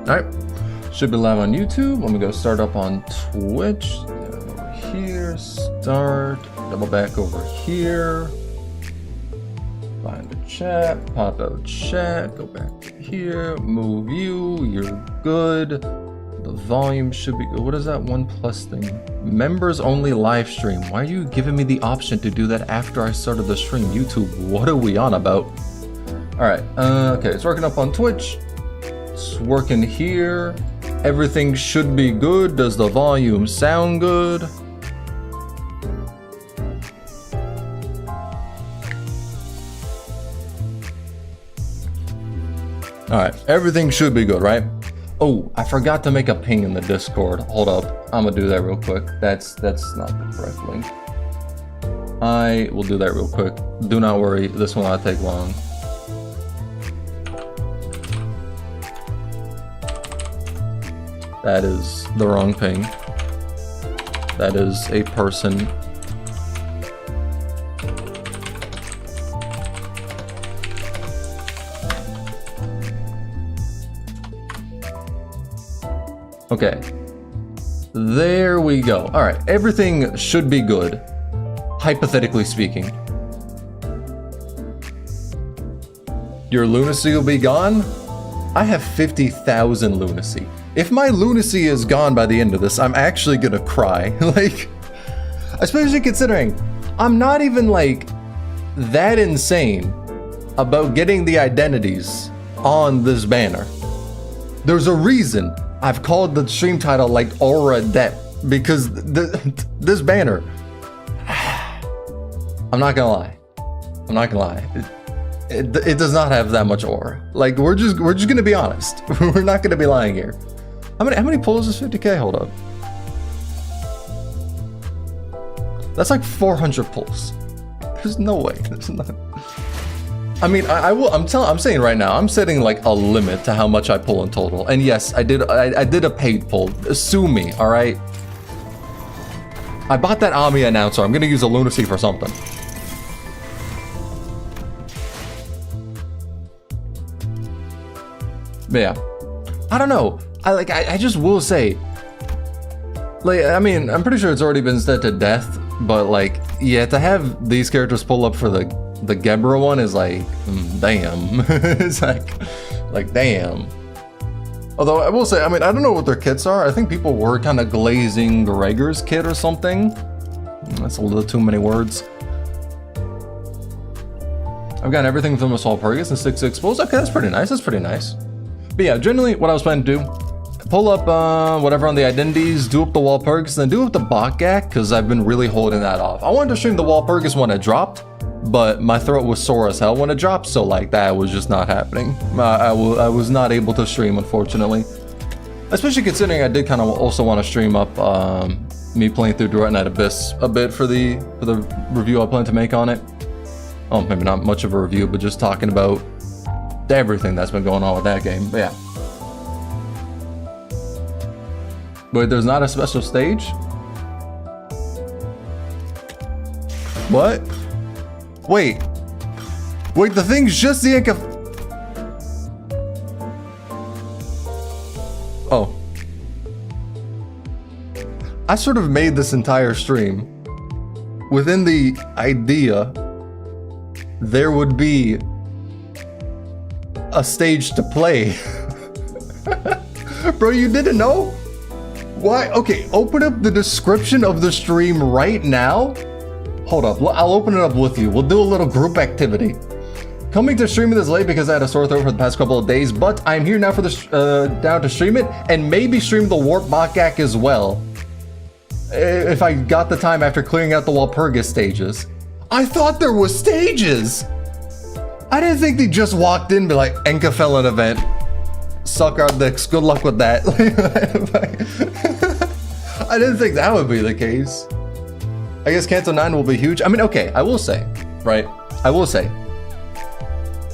Alright. Should be live on YouTube. Let me go start up on Twitch. Over here, start. Double back over here. Find the chat, pop out chat, go back to here, move you, you're good. The volume should be good. What is that 1+ thing? Members only live stream. Why are you giving me the option to do that after I started the stream? YouTube, what are we on about? Alright, okay, it's working up on Twitch. It's working here. Everything should be good. Does the volume sound good? Alright, everything should be good, right? Oh, I forgot to make a ping in the Discord. Hold up, I'm gonna do that real quick. That's not the correct link. I will do that real quick. Do not worry, this will not take long. That is the wrong ping. That is a person. Okay, there we go. All right, everything should be good, hypothetically speaking. Your lunacy will be gone? I have 50,000 lunacy. If my lunacy is gone by the end of this, I'm actually gonna cry. Like, especially considering I'm not even like that insane about getting the identities on this banner. There's a reason I've called the stream title like Aura Depth, because this banner, I'm not gonna lie. I'm not gonna lie. It does not have that much aura. Like, we're just gonna be honest. We're not gonna be lying here. How many pulls is 50k? Hold up. That's like 400 pulls. There's no way. There's not. I mean, I'm saying right now, I'm setting like a limit to how much I pull in total. And yes, I did a paid pull. Sue me, all right? I bought that Ami announcer. I'm gonna use a lunacy for something. But yeah, I don't know. I just will say, like, I mean, I'm pretty sure it's already been set to death, but like, yeah, to have these characters pull up for the Gebra one is like, damn. It's like damn. Although I will say, I mean, I don't know what their kits are. I think people were kind of glazing Gregor's kit or something. That's a little too many words. I've got everything from the Walpurgis and 6 expos. Okay, that's pretty nice. That's pretty nice. But yeah, generally what I was planning to do, pull up whatever on the identities, do up the Walpurgis, then do up the BokGak, because I've been really holding that off. I wanted to stream the Walpurgis when it dropped, but my throat was sore as hell when it dropped, so like that was just not happening. I was not able to stream, unfortunately. Especially considering I did kind of also want to stream up me playing through Direct Night Abyss a bit for the review I plan to make on it. Oh, maybe not much of a review, but just talking about everything that's been going on with that game. But yeah. But there's not a special stage? What? Wait, the thing's just the Oh. I sort of made this entire stream within the idea there would be a stage to play. Bro, you didn't know? Why? Okay, open up the description of the stream right now. Hold up, I'll open it up with you. We'll do a little group activity. Coming to stream this late because I had a sore throat for the past couple of days, but I'm here now for the down to stream it and maybe stream the Warp BokGak as well. If I got the time after clearing out the Walpurgis stages. I thought there was stages! I didn't think they just walked in and be like, Enkafellan event. Suck our dicks, good luck with that. I didn't think that would be the case. I guess Canto 9 will be huge. I mean, okay, I will say, right? I will say.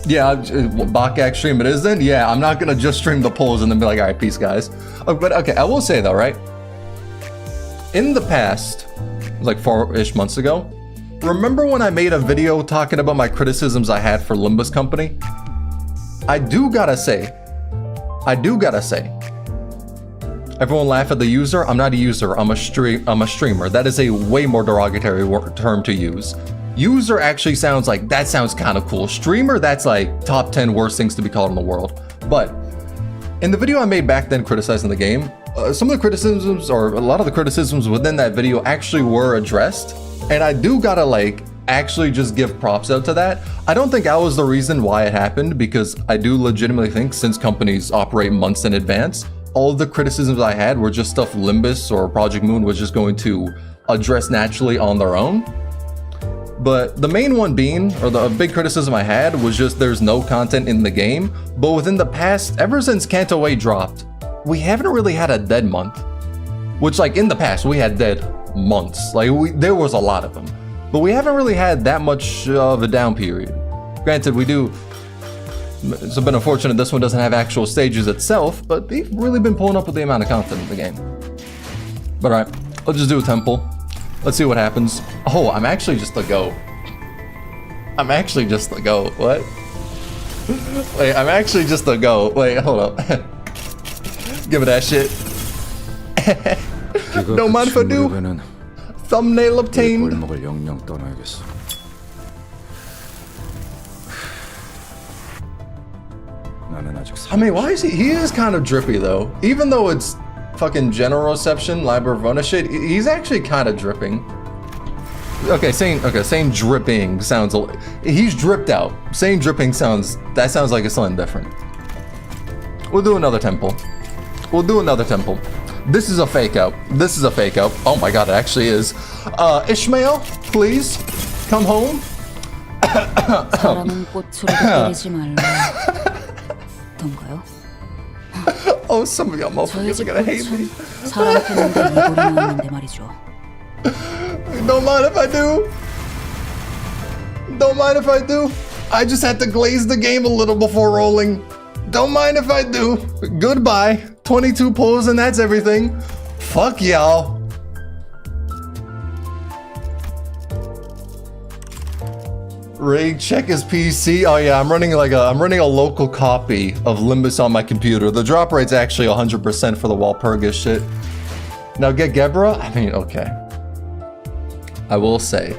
Yeah, BokGak stream it is then? Yeah, I'm not gonna just stream the polls and then be like, all right, peace, guys. But okay, I will say though, right? In the past, like 4-ish months ago, remember when I made a video talking about my criticisms I had for Limbus Company? I do gotta say, Everyone laugh at the user. I'm not a user. I'm a streamer. That is a way more derogatory term to use. User actually sounds like, that sounds kind of cool. Streamer, that's like top 10 worst things to be called in the world. But in the video I made back then criticizing the game, some of the criticisms, or a lot of the criticisms within that video actually were addressed. And I do gotta like actually just give props out to that. I don't think I was the reason why it happened, because I do legitimately think since companies operate months in advance, all of the criticisms I had were just stuff Limbus or Project Moon was just going to address naturally on their own. But the main one being, or the big criticism I had, was just there's no content in the game. But within the past, ever since Kanto 8 dropped, we haven't really had a dead month. Which, like, in the past, we had dead months. Like, there was a lot of them. But we haven't really had that much of a down period. Granted, we do... It's a bit unfortunate this one doesn't have actual stages itself, but they've really been pulling up with the amount of content in the game. But alright, let's just do a temple. Let's see what happens. Oh, I'm actually just a goat. I'm actually just a goat. What? Wait, I'm actually just a goat. Wait, hold up. Give me that shit. Don't mind if I do. Thumbnail obtained. I mean, why is he is kind of drippy though. Even though it's fucking general reception, Librevona shit, he's actually kind of dripping. Okay, saying dripping sounds, he's dripped out. Saying dripping sounds like it's something different. We'll do another temple. We'll do another temple. This is a fake out. This is a fake out. Oh my god, it actually is. Ishmael, please, come home. Oh, some of y'all motherfuckers are gonna hate me. Don't mind if I do. Don't mind if I do. I just had to glaze the game a little before rolling. Don't mind if I do. Goodbye. 22 pulls and that's everything. Fuck y'all. Ray, check his PC. Oh yeah, I'm running a local copy of Limbus on my computer. The drop rate's actually 100% for the Walpurgis shit. Now get Gebra? I mean, okay. I will say.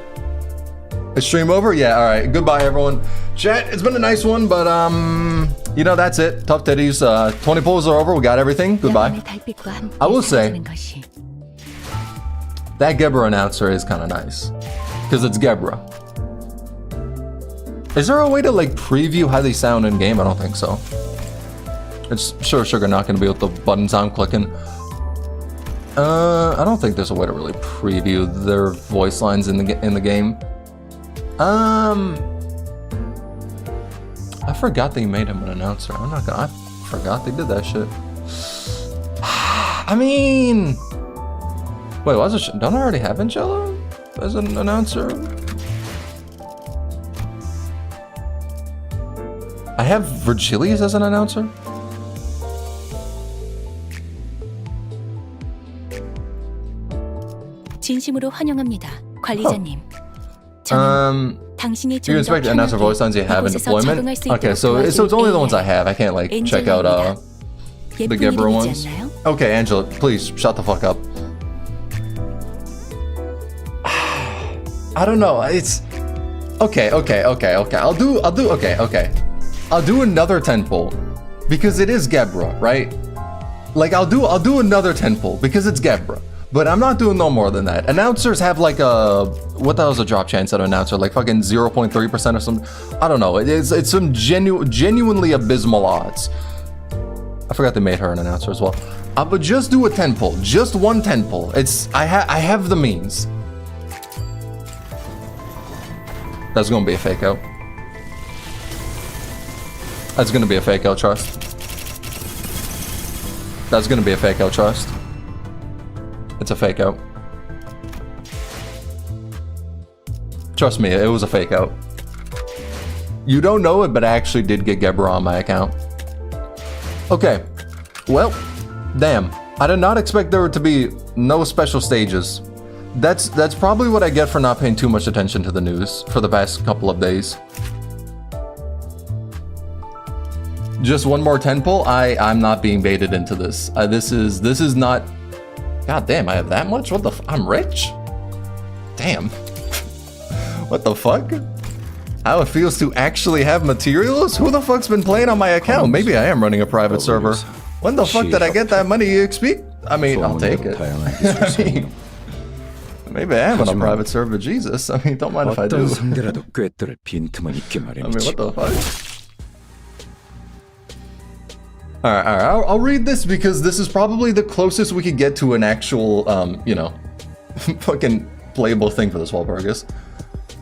Is stream over? Yeah, alright. Goodbye everyone. Chat, it's been a nice one, but you know, that's it. Tough titties. 20 pulls are over, we got everything. Goodbye. I will say that Gebra announcer is kinda nice. Because it's Gebra. Is there a way to like preview how they sound in game? I don't think so. It's sugar not gonna be with the buttons I'm clicking. I don't think there's a way to really preview their voice lines in the game. I forgot they made him an announcer. I forgot they did that shit. I mean, wait, don't I already have Angela as an announcer? I have Virgilius as an announcer? 진심으로 환영합니다, 관리자님. You expect to announce voice lines you have in deployment? Okay, so it's only the ones I have. I can't like check out the Gebra ones. Okay, Angela, please shut the fuck up. I don't know. It's okay. I'll do another tentpole because it is Gebra, right? Like I'll do another tentpole because it's Gebra. But I'm not doing no more than that. Announcers have like a, what the hell's a drop chance at an announcer? Like fucking 0.3% or something? I don't know. It's some genuinely abysmal odds. I forgot they made her an announcer as well. But just do a tentpole. Just one tentpole. I have the means. That's gonna be a fake out. That's gonna be a fake out, trust. That's gonna be a fake out, trust. It's a fake out. Trust me, it was a fake out. You don't know it, but I actually did get Gebra on my account. Okay, well, damn. I did not expect there to be no special stages. That's probably what I get for not paying too much attention to the news for the past couple of days. Just one more 10 pull. I'm not being baited into this. This is not. God damn, I have that much? What the I'm rich? Damn. What the fuck? How it feels to actually have materials? Who the fuck's been playing on my account? Maybe I am running a private server. When the fuck did I get that money EXP? I mean, I'll take it. Maybe I am on a private server, Jesus. I mean, don't mind if I do. I mean, what the fuck? Alright, I'll read this because this is probably the closest we could get to an actual, you know, fucking playable thing for this Walpurgis.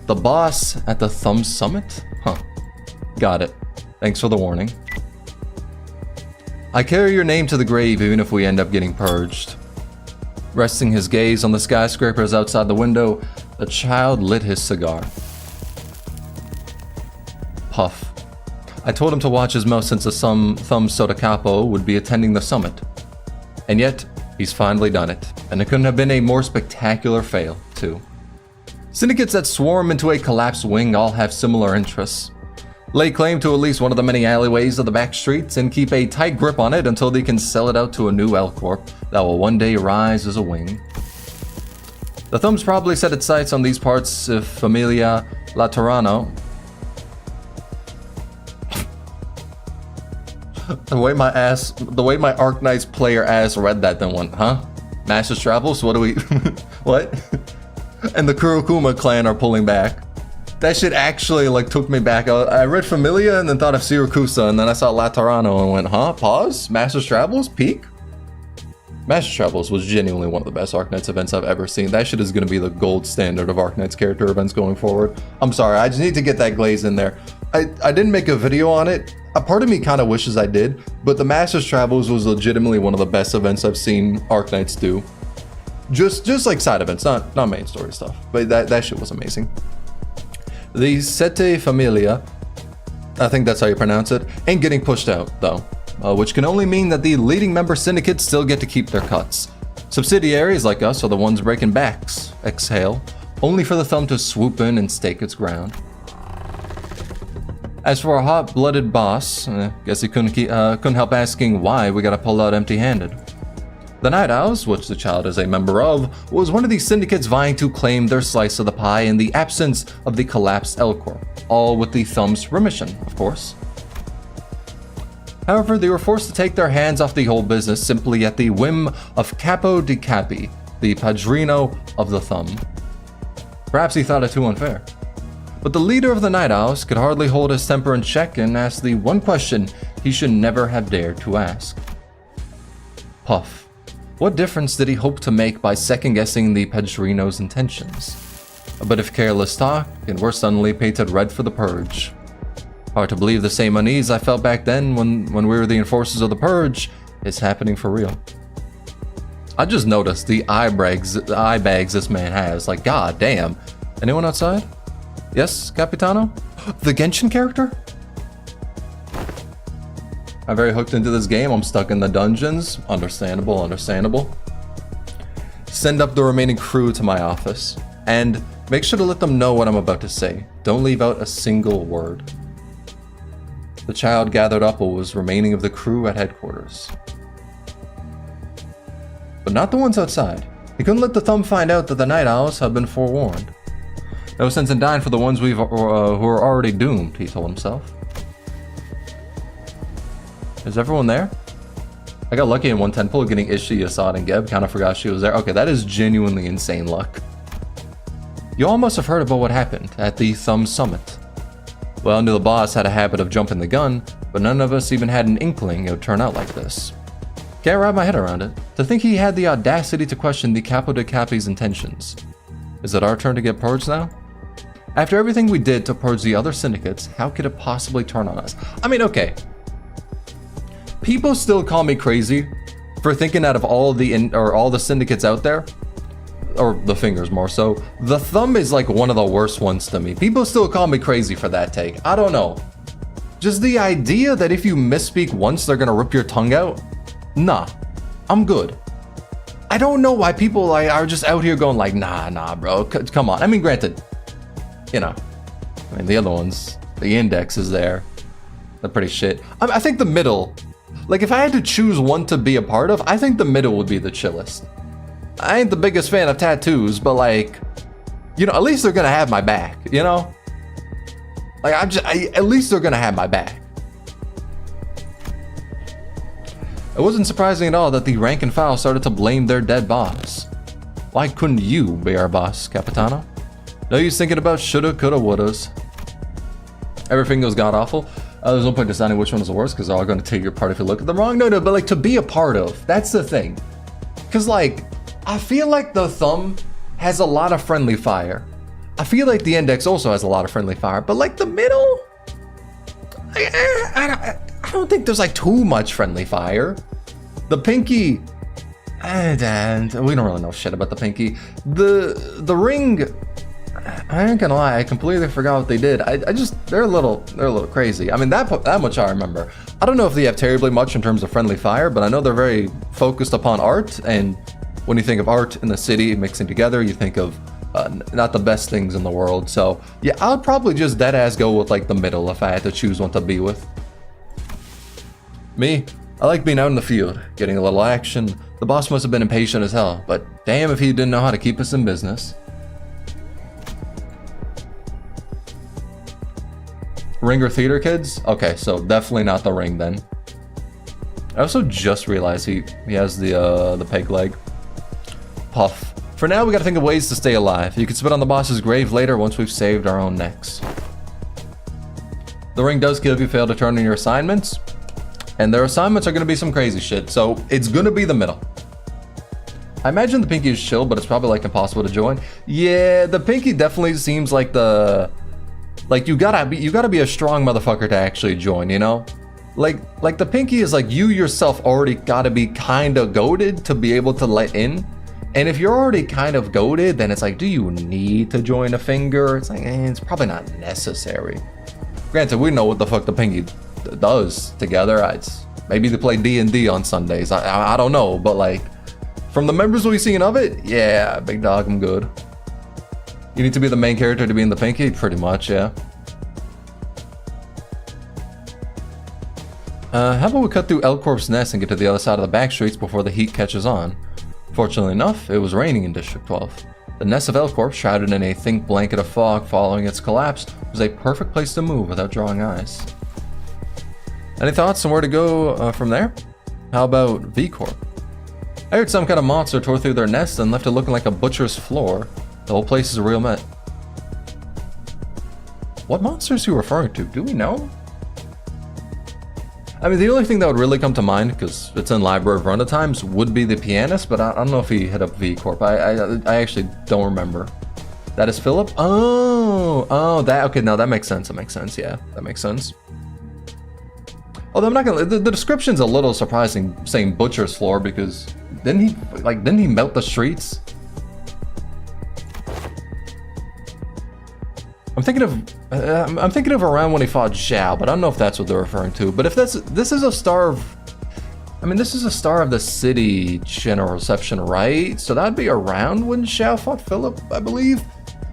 The boss at the Thumb Summit? Huh. Got it. Thanks for the warning. I carry your name to the grave even if we end up getting purged. Resting his gaze on the skyscrapers outside the window, the child lit his cigar. Puff. I told him to watch his mouth since the Thumb Soda Capo would be attending the summit. And yet, he's finally done it. And it couldn't have been a more spectacular fail, too. Syndicates that swarm into a collapsed wing all have similar interests. Lay claim to at least one of the many alleyways of the back streets and keep a tight grip on it until they can sell it out to a new L Corp that will one day rise as a wing. The Thumbs probably set its sights on these parts of Familia Laterano. The way my Arknights player ass read that then went, huh? Master's Travels? What do we... what? And the Kurokuma clan are pulling back. That shit actually like took me back. I read Familia and then thought of Siracusa and then I saw Laterano and went, huh? Pause? Master's Travels? Peak? Master's Travels was genuinely one of the best Arknights events I've ever seen. That shit is going to be the gold standard of Arknights character events going forward. I'm sorry, I just need to get that glaze in there. I didn't make a video on it. A part of me kind of wishes I did, but the Master's Travels was legitimately one of the best events I've seen Arknights do. Just like side events, not main story stuff. But that shit was amazing. The Sette Familia, I think that's how you pronounce it, ain't getting pushed out though, which can only mean that the leading member syndicates still get to keep their cuts. Subsidiaries like us are the ones breaking backs, exhale, only for the Thumb to swoop in and stake its ground. As for our hot-blooded boss, guess he couldn't help asking why we gotta pull out empty-handed. The Night Owls, which the child is a member of, was one of these syndicates vying to claim their slice of the pie in the absence of the collapsed L Corp, all with the Thumb's remission, of course. However, they were forced to take their hands off the whole business simply at the whim of Capo di Capi, the Padrino of the Thumb. Perhaps he thought it too unfair. But the leader of the Night Owls could hardly hold his temper in check and asked the one question he should never have dared to ask. Puff. What difference did he hope to make by second-guessing the Padrino's intentions? A bit of careless talk, and we're suddenly painted red for the purge. Hard to believe the same unease I felt back then when we were the enforcers of the purge is happening for real. I just noticed the eye bags this man has, like god damn. Anyone outside? Yes, Capitano? The Genshin character? I'm very hooked into this game. I'm stuck in the dungeons. Understandable. Send up the remaining crew to my office. And make sure to let them know what I'm about to say. Don't leave out a single word. The child gathered up what was remaining of the crew at headquarters. But not the ones outside. He couldn't let the Thumb find out that the Night Owls had been forewarned. No sense in dying for the ones who are already doomed, he told himself. Is everyone there? I got lucky in 110 pull getting Ishi, Assad, and Geb. Kinda forgot she was there. Okay, that is genuinely insane luck. You all must have heard about what happened at the Thumb Summit. Well, I knew the boss had a habit of jumping the gun, but none of us even had an inkling it would turn out like this. Can't wrap my head around it. To think he had the audacity to question the Capo de Capi's intentions. Is it our turn to get purged now? After everything we did to purge the other syndicates, how could it possibly turn on us? I mean, okay. People still call me crazy for thinking out of all the syndicates out there, or the fingers more so, the Thumb is like one of the worst ones to me. People still call me crazy for that take. I don't know. Just the idea that if you misspeak once, they're gonna rip your tongue out? Nah, I'm good. I don't know why people are just out here going like, nah, bro, come on. I mean, granted, you know, I mean, the other ones, the index is there. they're pretty shit. I think the middle, like if I had to choose one to be a part of, I think the middle would be the chillest. I ain't the biggest fan of tattoos, but like, you know, at least they're gonna have my back, you know? Like at least they're gonna have my back. It wasn't surprising at all that the rank and file started to blame their dead boss. Why couldn't you be our boss, Capitano? No use thinking about shoulda, coulda, wouldas. Everything was god-awful. There's no point deciding which one is the worst, because they're all going to take your part if you look at them wrong. No, but like to be a part of, that's the thing. Because like, I feel like the thumb has a lot of friendly fire. I feel like the index also has a lot of friendly fire, but like the middle, I don't think there's like too much friendly fire. The pinky, and we don't really know shit about the pinky. The ring, I ain't gonna lie, I completely forgot what they did. They're a little crazy. I mean, that much I remember. I don't know if they have terribly much in terms of friendly fire, but I know they're very focused upon art. And when you think of art in the city mixing together, you think of not the best things in the world. So yeah, I'll probably just deadass go with like the middle if I had to choose one to be with. Me, I like being out in the field, getting a little action. The boss must have been impatient as hell, but damn if he didn't know how to keep us in business. Ring or theater kids? Okay, so definitely not the ring then. I also just realized he has the peg leg. Puff. For now, we gotta think of ways to stay alive. You can spit on the boss's grave later once we've saved our own necks. The ring does kill if you fail to turn in your assignments. And their assignments are gonna be some crazy shit, so it's gonna be the middle. I imagine the pinky is chill, but it's probably like impossible to join. Yeah, the pinky definitely seems like the... Like you gotta be a strong motherfucker to actually join, you know? Like the pinky is like you yourself already gotta be kinda goated to be able to let in. And if you're already kind of goated, then it's like, do you need to join a finger? It's like, it's probably not necessary. Granted, we know what the fuck the pinky does together. Maybe they play D&D on Sundays. I don't know, but like, from the members we've seen of it, yeah, big dog, I'm good. You need to be the main character to be in the pinky? Pretty much, yeah. How about we cut through L-Corp's nest and get to the other side of the back streets before the heat catches on? Fortunately enough, it was raining in District 12. The nest of L-Corp, shrouded in a thick blanket of fog following its collapse, was a perfect place to move without drawing eyes. Any thoughts on where to go from there? How about V-Corp? I heard some kind of monster tore through their nest and left it looking like a butcher's floor. The whole place is a real mess. What monsters are you referring to? Do we know? I mean, the only thing that would really come to mind, because it's in Library of Run Times, would be the pianist, but I don't know if he hit up V-Corp. I actually don't remember. That is Philip? Oh, that, okay, no, that makes sense. That makes sense, yeah, that makes sense. Although I'm not gonna, the description's a little surprising saying butcher's floor, because didn't he melt the streets? I'm thinking of around when he fought Zhao, but I don't know if that's what they're referring to. But if this is a star of, I mean, this is a star of the city general reception, right? So that'd be around when Zhao fought Philip, I believe.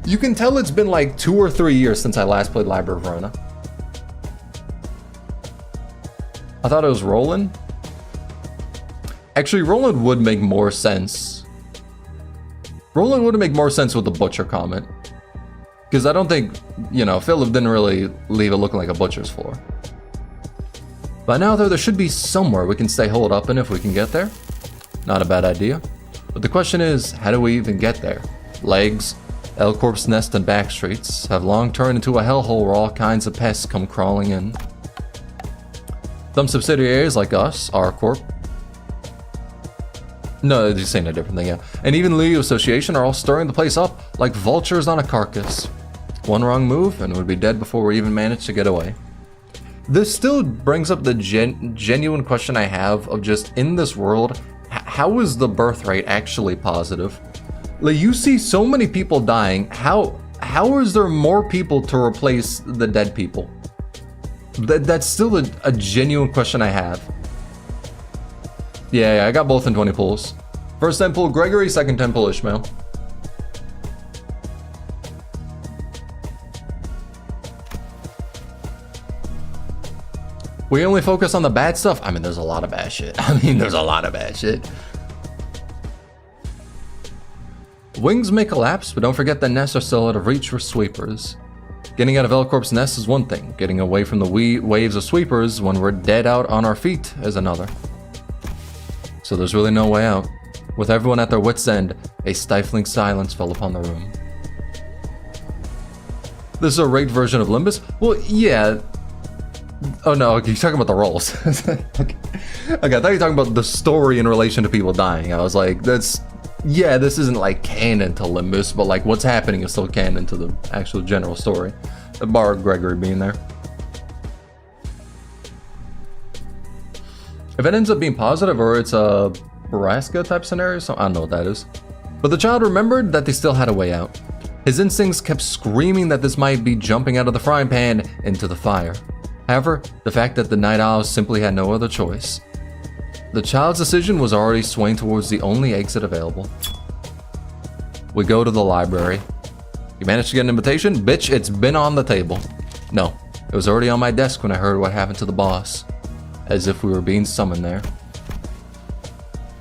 You can tell it's been like 2 or 3 years since I last played Library of Verona. I thought it was Roland. Actually, Roland would make more sense. Roland would make more sense with the butcher comment. Because I don't think, you know, Philip didn't really leave it looking like a butcher's floor. By now, though, there should be somewhere we can stay holed up in if we can get there. Not a bad idea. But the question is, how do we even get there? Legs, L-Corp's nest and back streets have long turned into a hellhole where all kinds of pests come crawling in. Some subsidiaries like us, R-Corp. No, they're saying a different thing, yeah. And even Liu Association are all stirring the place up like vultures on a carcass. One wrong move and we'd be dead before we even managed to get away. This still brings up the genuine question I have of just in this world, how is the birth rate actually positive? Like, you see so many people dying, how is there more people to replace the dead people? That's still a genuine question I have. Yeah, I got both in 20 pulls. First 10 pull Gregory, second 10 pull Ishmael. We only focus on the bad stuff. I mean, there's a lot of bad shit. There's a lot of bad shit. Wings may collapse, but don't forget that nests are still out of reach for sweepers. Getting out of L-Corp's nest is one thing. Getting away from the waves of sweepers when we're dead out on our feet is another. So there's really no way out. With everyone at their wits' end, a stifling silence fell upon the room. This is a rigged version of Limbus? Well, yeah. Oh no, you're talking about the rolls. Okay, I thought you were talking about the story in relation to people dying. I was like, yeah, this isn't like canon to Limbus, but like what's happening is still canon to the actual general story. Bar Gregory being there. If it ends up being positive or it's a Baraska type scenario, so I don't know what that is. But the child remembered that they still had a way out. His instincts kept screaming that this might be jumping out of the frying pan into the fire. However, the fact that the night owls simply had no other choice. The child's decision was already swaying towards the only exit available. We go to the library. You managed to get an invitation? Bitch, it's been on the table. No, it was already on my desk when I heard what happened to the boss. As if we were being summoned there.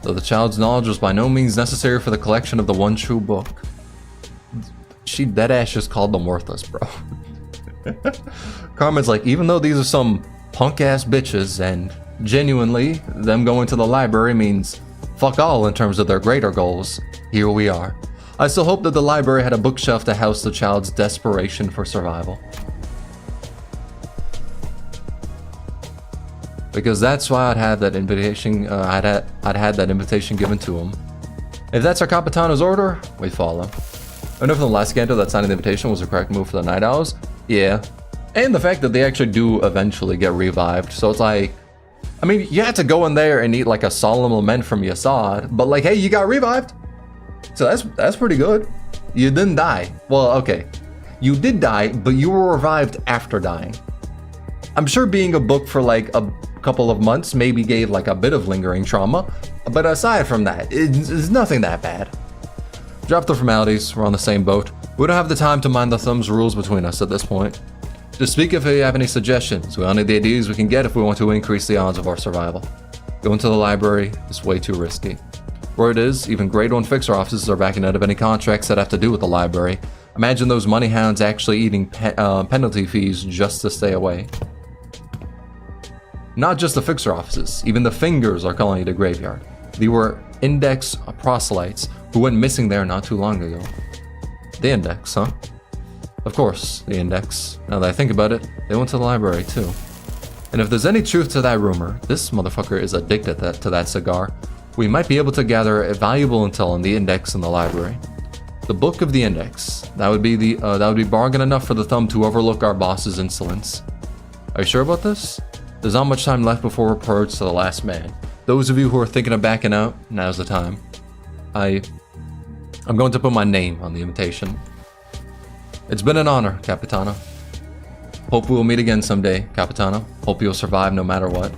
Though the child's knowledge was by no means necessary for the collection of the one true book. She deadass just called them worthless, bro. Carmen's like, even though these are some punk-ass bitches, and genuinely, them going to the library means fuck all in terms of their greater goals, here we are. I still hope that the library had a bookshelf to house the child's desperation for survival. Because that's why I'd had that invitation, I'd had that invitation given to him. If that's our Capitano's order, we follow. I know from the last Ganto that signing the invitation was the correct move for the Night Owls. Yeah. And the fact that they actually do eventually get revived. So it's like, I mean, you had to go in there and eat like a solemn lament from Yasad, but like, hey, you got revived. So that's pretty good. You didn't die. Well, okay. You did die, but you were revived after dying. I'm sure being a book for like a couple of months maybe gave like a bit of lingering trauma, but aside from that, it's nothing that bad. Drop the formalities, we're on the same boat. We don't have the time to mind the thumb's rules between us at this point. Just speak if you have any suggestions. We all need the ideas we can get if we want to increase the odds of our survival. Going to the library is way too risky. Where it is, even grade 1 fixer offices are backing out of any contracts that have to do with the library. Imagine those money hounds actually eating penalty fees just to stay away. Not just the fixer offices, even the fingers are calling it a graveyard. They were index proselytes who went missing there not too long ago. The index, huh? Of course, the index. Now that I think about it, they went to the library too. And if there's any truth to that rumor, this motherfucker is addicted to that cigar, we might be able to gather a valuable intel on the index in the library. The book of the index. That would be bargain enough for the thumb to overlook our boss's insolence. Are you sure about this? There's not much time left before we're purged to the last man. Those of you who are thinking of backing out, now's the time. I'm going to put my name on the invitation. It's been an honor, Capitano. Hope we will meet again someday, Capitano. Hope you'll survive no matter what.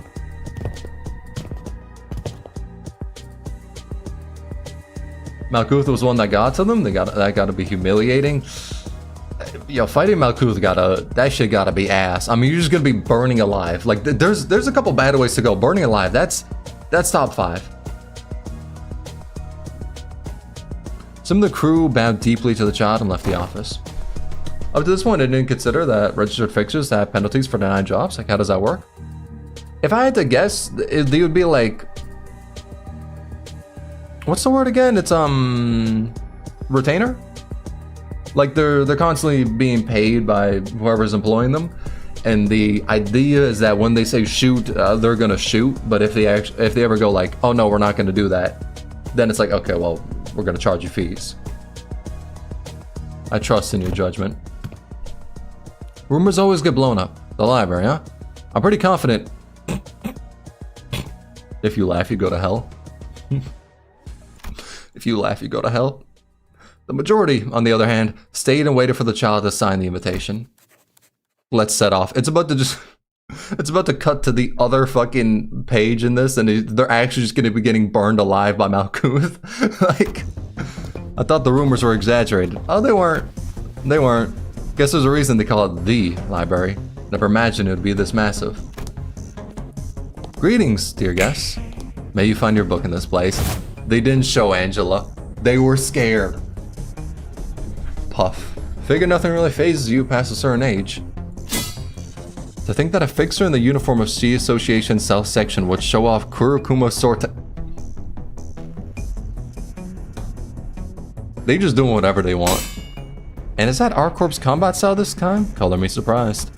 Malkuth was the one that got to them. That got to be humiliating. Yo, fighting Malkuth that shit gotta be ass. I mean, you're just gonna be burning alive. Like, there's a couple bad ways to go. Burning alive, that's top 5. Some of the crew bowed deeply to the child and left the office. Up to this point, I didn't consider that registered fixers have penalties for denied jobs. Like, how does that work? If I had to guess, they would be like, what's the word again? It's retainer. Like they're constantly being paid by whoever's employing them, and the idea is that when they say shoot, they're gonna shoot. But if they ever go like, oh no, we're not gonna do that, then it's like, okay, well, we're gonna charge you fees. I trust in your judgment. Rumors always get blown up. The library, huh? I'm pretty confident. If you laugh, you go to hell. If you laugh, you go to hell. The majority, on the other hand, stayed and waited for the child to sign the invitation. Let's set off. It's about to cut to the other fucking page in this, and they're actually just going to be getting burned alive by Malkuth. Like, I thought the rumors were exaggerated. Oh, they weren't. They weren't. Guess there's a reason they call it the library. Never imagined it would be this massive. Greetings, dear guests. May you find your book in this place. They didn't show Angela. They were scared. Puff. Figure nothing really phases you past a certain age. To think that a fixer in the uniform of C Association South Section would show off Kurokuma Sorta. They just doing whatever they want. And is that R-Corp's combat style this time? Color me surprised.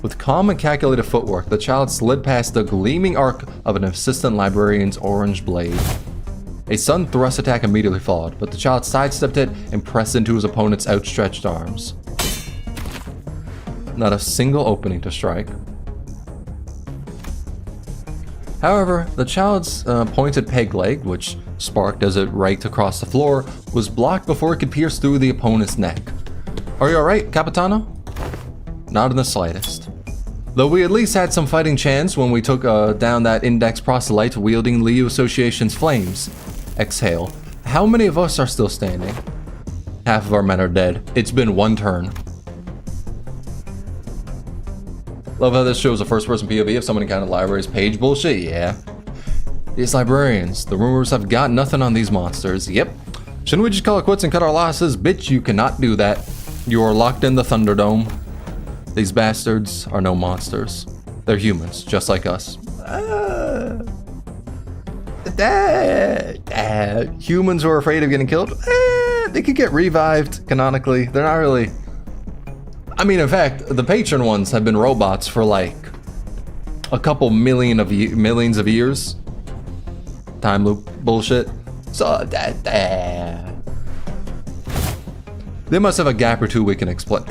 With calm and calculated footwork, the child slid past the gleaming arc of an assistant librarian's orange blade. A sudden thrust attack immediately followed, but the child sidestepped it and pressed into his opponent's outstretched arms. Not a single opening to strike. However, the child's pointed peg leg, which sparked as it raked across the floor, was blocked before it could pierce through the opponent's neck. Are you alright, Capitano? Not in the slightest. Though we at least had some fighting chance when we took down that index proselyte wielding Liu Association's flames. Exhale. How many of us are still standing? Half of our men are dead. It's been one turn. Love how this shows a first-person POV of someone encountered library's page bullshit, yeah. These librarians, the rumors have got nothing on these monsters, yep. Shouldn't we just call it quits and cut our losses? Bitch, you cannot do that. You are locked in the Thunderdome. These bastards are no monsters. They're humans, just like us. Humans who are afraid of getting killed? They could get revived, canonically. They're not really... I mean, in fact, the patron ones have been robots for like a couple millions of years. Time loop bullshit. So they must have a gap or two we can exploit.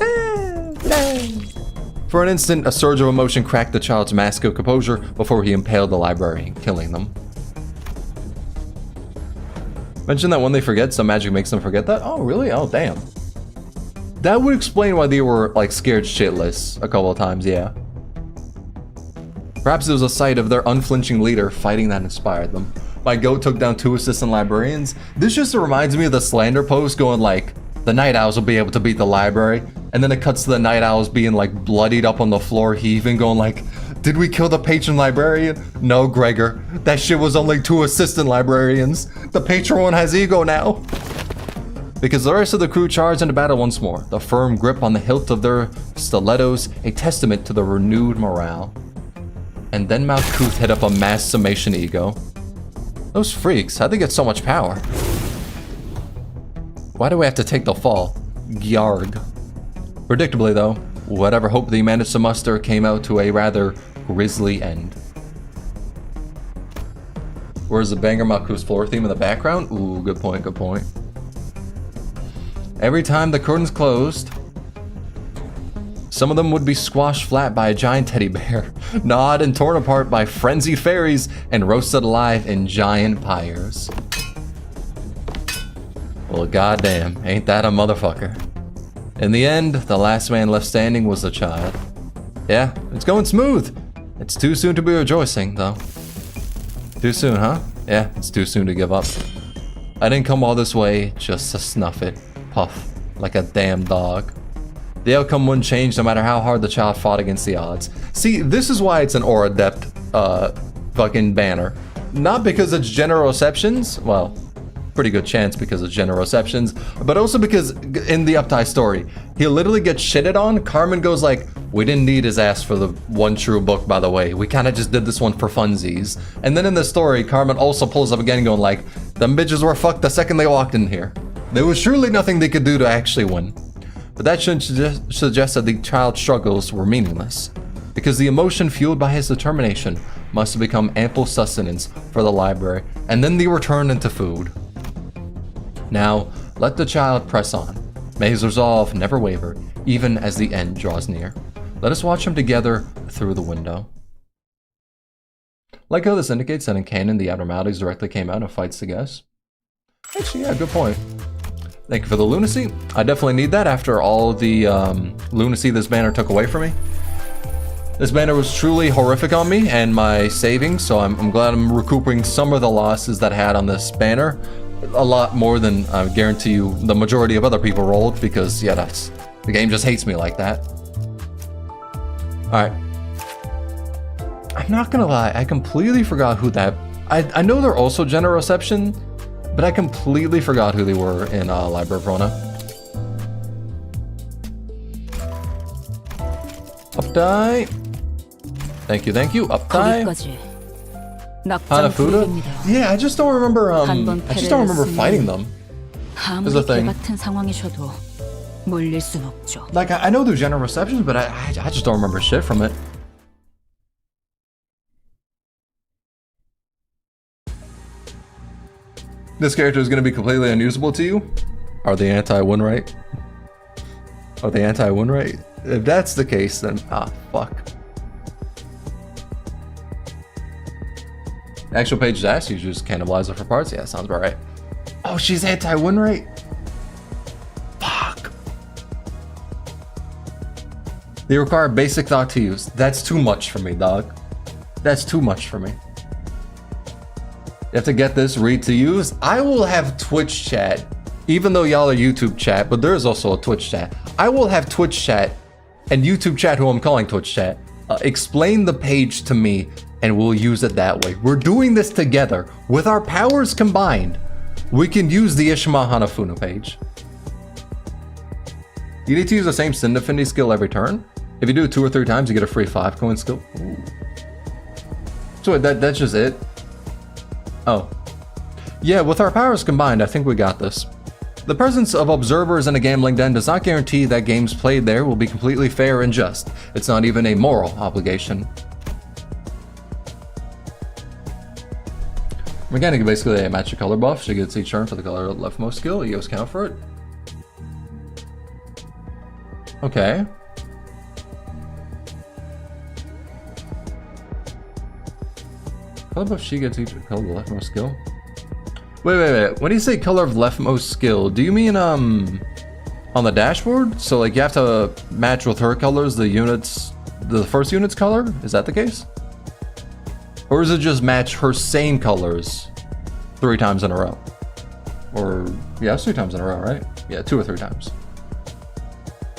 For an instant, a surge of emotion cracked the child's mask of composure before he impaled the librarian, killing them. Mention that when they forget, some magic makes them forget that? Oh, really? Oh, damn. That would explain why they were, like, scared shitless a couple of times, yeah. Perhaps it was a sight of their unflinching leader fighting that inspired them. My goat took down 2 assistant librarians. This just reminds me of the slander post going like, the Night Owls will be able to beat the library. And then it cuts to the Night Owls being, like, bloodied up on the floor, heaving, going like, did we kill the patron librarian? No, Gregor. That shit was only 2 assistant librarians. The patron one has ego now. Because the rest of the crew charged into battle once more, the firm grip on the hilt of their stilettos a testament to the renewed morale. And then Malkuth hit up a mass summation ego. Those freaks, how'd they get so much power? Why do we have to take the fall? Gyarg. Predictably though, whatever hope they managed to muster came out to a rather grisly end. Where's the banger Malkuth's floor theme in the background? Ooh, good point, good point. Every time the curtains closed, some of them would be squashed flat by a giant teddy bear, gnawed and torn apart by frenzied fairies, and roasted alive in giant pyres. Well, goddamn, ain't that a motherfucker. In the end, the last man left standing was the child. Yeah, it's going smooth. It's too soon to be rejoicing, though. Too soon, huh? Yeah, it's too soon to give up. I didn't come all this way just to snuff it. Puff, like a damn dog. The outcome wouldn't change no matter how hard the child fought against the odds. See, this is why it's an Aura Adept fucking banner. Not because it's general receptions, well, pretty good chance because it's general receptions, but also because in the Uptie story, he literally gets shitted on. Carmen goes like, we didn't need his ass for the one true book, by the way. We kind of just did this one for funsies. And then in the story, Carmen also pulls up again going like, them bitches were fucked the second they walked in here. There was surely nothing they could do to actually win. But that shouldn't suggest that the child's struggles were meaningless, because the emotion fueled by his determination must have become ample sustenance for the library, and then they were turned into food. Now, let the child press on. May his resolve never waver, even as the end draws near. Let us watch him together through the window. Like how this indicates that in canon, the abnormalities directly came out of fights to guess. Actually, yeah, good point. Thank you for the lunacy. I definitely need that after all the lunacy this banner took away from me. This banner was truly horrific on me and my savings, so I'm glad I'm recouping some of the losses that I had on this banner. A lot more than I guarantee you the majority of other people rolled, because yeah, the game just hates me like that. Alright. I'm not gonna lie, I completely forgot who that... I know they're also General Reception, but I completely forgot who they were in Library of Rona. Up die. Thank you, thank you. Up die. Hanafuda? Yeah, I just don't remember fighting them. Is the thing. Like, I know they're General Receptions, but I just don't remember shit from it. This character is going to be completely unusable to you? Are they anti-win rate? Are they anti-win rate? If that's the case, then fuck. The actual page is asked, you just cannibalize it for parts? Yeah, sounds about right. Oh, she's anti-win rate? Fuck. They require basic thought to use. That's too much for me, dog. That's too much for me. You have to get this, read to use. I will have Twitch chat, even though y'all are YouTube chat, but there is also a Twitch chat. I will have Twitch chat and YouTube chat, who I'm calling Twitch chat, explain the page to me, and we'll use it that way. We're doing this together. With our powers combined, we can use the Ishima Hanafuna page. You need to use the same Sin Affinity skill every turn. If you do it 2 or 3 times, you get a free 5-coin skill. Ooh. So that's just it? Oh. Yeah, with our powers combined, I think we got this. The presence of observers in a gambling den does not guarantee that games played there will be completely fair and just. It's not even a moral obligation. Mechanic basically match your color buff. She gets each turn for the color leftmost skill. EOS count for it. Okay. Color buff, she gets each color leftmost skill. Wait. When you say color of leftmost skill, do you mean on the dashboard? So like you have to match with her colors the units, the first unit's color? Is that the case? Or is it just match her same colors 3 times in a row? Or yeah, it's 3 times in a row, right? Yeah, 2 or 3 times.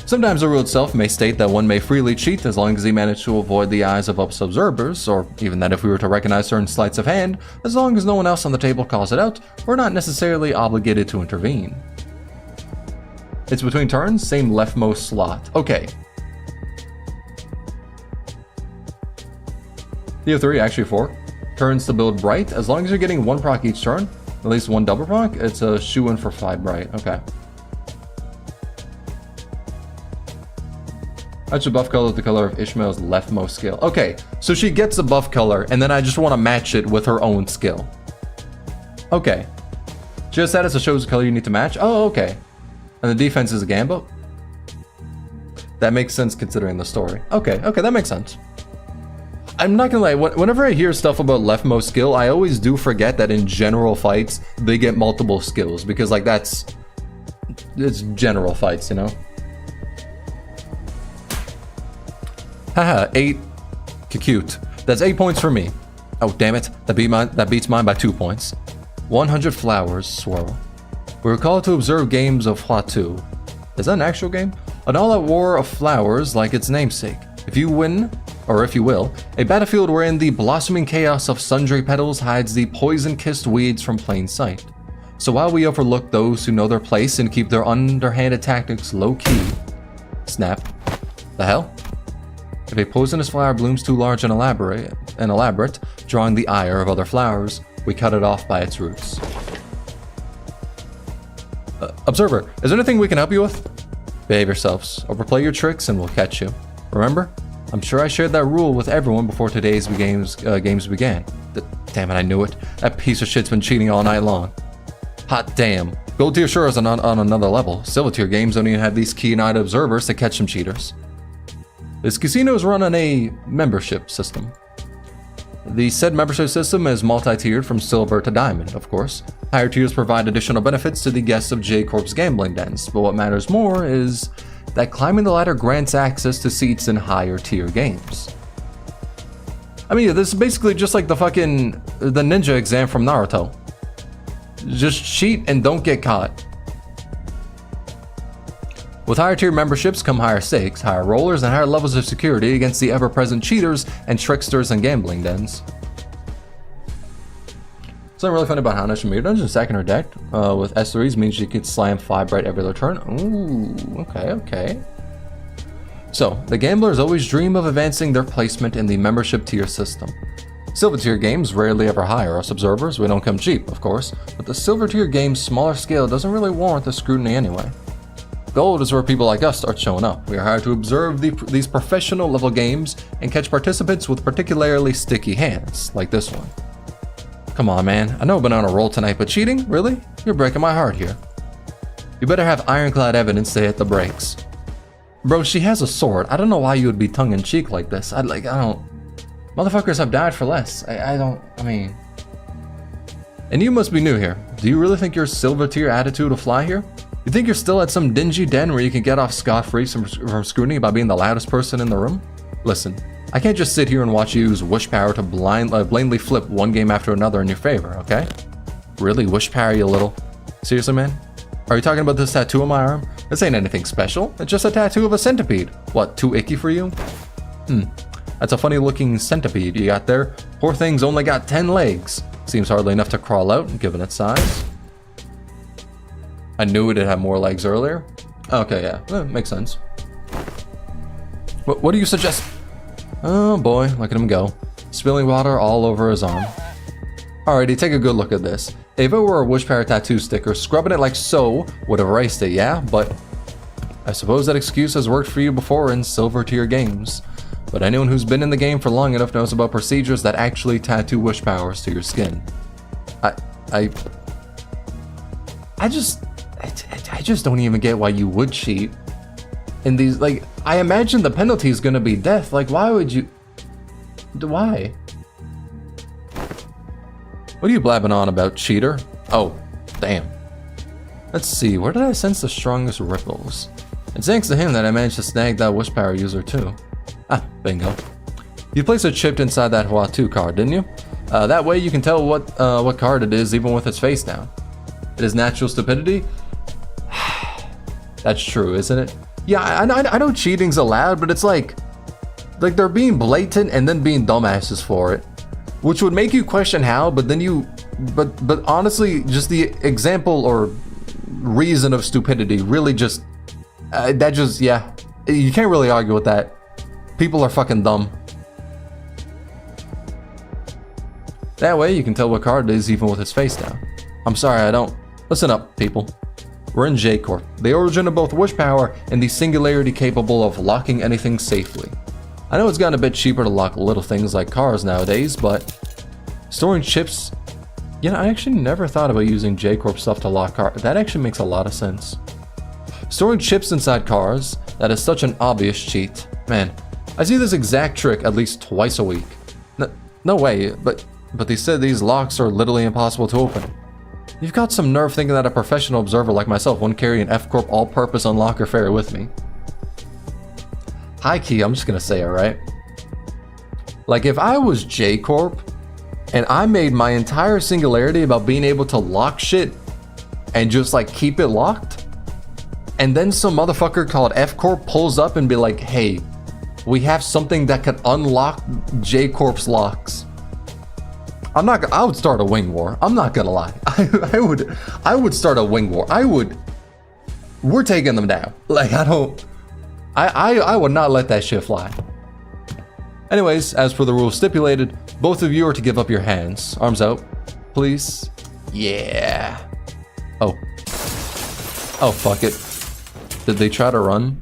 Sometimes the rule itself may state that one may freely cheat as long as he managed to avoid the eyes of us observers, or even that if we were to recognize certain sleights of hand, as long as no one else on the table calls it out, we're not necessarily obligated to intervene. It's between turns, same leftmost slot. Okay. You have 3, actually 4. Turns to build bright. As long as you're getting 1 proc each turn, at least 1 double proc, it's a shoe-in for 5 bright. Okay. Match the buff color with the color of Ishmael's leftmost skill. Okay, so she gets a buff color, and then I just want to match it with her own skill. Okay. She has status that shows the color you need to match. Oh, okay. And the defense is a gamble. That makes sense considering the story. Okay, that makes sense. I'm not gonna lie, whenever I hear stuff about leftmost skill, I always do forget that in general fights, they get multiple skills, because like it's general fights, you know? Haha, 8. Cute. That's 8 points for me. Oh, damn it. That beats mine by 2 points. 100 flowers swirl. We were called to observe games of Huatu. Is that an actual game? An all-out war of flowers like its namesake. If you win, or if you will, a battlefield wherein the blossoming chaos of sundry petals hides the poison-kissed weeds from plain sight. So while we overlook those who know their place and keep their underhanded tactics low-key... Snap. The hell? If a poisonous flower blooms too large and elaborate, drawing the ire of other flowers, we cut it off by its roots. Observer, is there anything we can help you with? Behave yourselves. Overplay your tricks and we'll catch you. Remember? I'm sure I shared that rule with everyone before today's games began. Damn it, I knew it. That piece of shit's been cheating all night long. Hot damn. Gold tier sure is on another level. Silver tier games don't even have these keen-eyed observers to catch some cheaters. This casino is run on a membership system. The said membership system is multi-tiered from silver to diamond, of course. Higher tiers provide additional benefits to the guests of J-Corp's gambling dens, but what matters more is that climbing the ladder grants access to seats in higher tier games. I mean, this is basically just like the ninja exam from Naruto. Just cheat and don't get caught. With higher tier memberships come higher stakes, higher rollers, and higher levels of security against the ever-present cheaters and tricksters and gambling dens. Something really funny about Hana Shimir Dungeon stacking her deck with S3s means she could slam 5 right every other turn. Ooh, okay. So, the gamblers always dream of advancing their placement in the membership tier system. Silver tier games rarely ever hire us observers. We don't come cheap, of course, but the silver tier game's smaller scale doesn't really warrant the scrutiny anyway. Gold is where people like us start showing up. We are hired to observe these professional level games and catch participants with particularly sticky hands, like this one. Come on, man. I know I've been on a roll tonight, but cheating? Really? You're breaking my heart here. You better have ironclad evidence to hit the brakes. Bro, she has a sword. I don't know why you would be tongue-in-cheek like this. I don't... Motherfuckers have died for less. I mean... And you must be new here. Do you really think your silver tier attitude will fly here? You think you're still at some dingy den where you can get off scot-free from scrutiny by being the loudest person in the room? Listen, I can't just sit here and watch you use wish power to blindly flip one game after another in your favor, okay? Really, wish power, you little... Seriously, man? Are you talking about this tattoo on my arm? This ain't anything special. It's just a tattoo of a centipede. What, too icky for you? That's a funny looking centipede you got there. Poor thing's only got 10 legs. Seems hardly enough to crawl out, given its size. I knew it'd have more legs earlier. Okay, yeah, makes sense. What do you suggest? Oh boy, look at him go. Spilling water all over his arm. Alrighty, take a good look at this. If it were a wish power tattoo sticker, scrubbing it like so would have erased it, yeah? But I suppose that excuse has worked for you before in silver tier games. But anyone who's been in the game for long enough knows about procedures that actually tattoo wish powers to your skin. I just don't even get why you would cheat. In these, like, I imagine the penalty is gonna be death. Like, why would you? Why? What are you blabbing on about, cheater? Oh, damn. Let's see, where did I sense the strongest ripples? It's thanks to him that I managed to snag that wish power user too. Ah, bingo. You placed a chip inside that Hua2 card, didn't you? That way you can tell what card it is even with its face down. It is natural stupidity? That's true, isn't it? Yeah, I know cheating's allowed, but it's like they're being blatant and then being dumbasses for it. Which would make you question how, but then but honestly, just the example or reason of stupidity really just, yeah, you can't really argue with that. People are fucking dumb. That way you can tell what card it is even with its face down. I'm sorry, I don't. Listen up, people. We're in J Corp, the origin of both wish power and the singularity capable of locking anything safely. I know it's gotten a bit cheaper to lock little things like cars nowadays, but storing chips, you know, I actually never thought about using J Corp stuff to lock cars. That actually makes a lot of sense. Storing chips inside cars, that is such an obvious cheat. Man, I see this exact trick at least twice a week. No way, but they said these locks are literally impossible to open. You've got some nerve thinking that a professional observer like myself wouldn't carry an F-Corp all-purpose unlocker fairy with me. High key, I'm just gonna say it, right? Like, if I was J Corp and I made my entire singularity about being able to lock shit and just like keep it locked, and then some motherfucker called F Corp pulls up and be like, hey, we have something that can unlock J Corp's locks. I would start a wing war. I'm not gonna lie. I would start a wing war. We're taking them down. Like, I would not let that shit fly. Anyways, as per the rules stipulated, both of you are to give up your hands. Arms out, please. Yeah. Oh, fuck it. Did they try to run?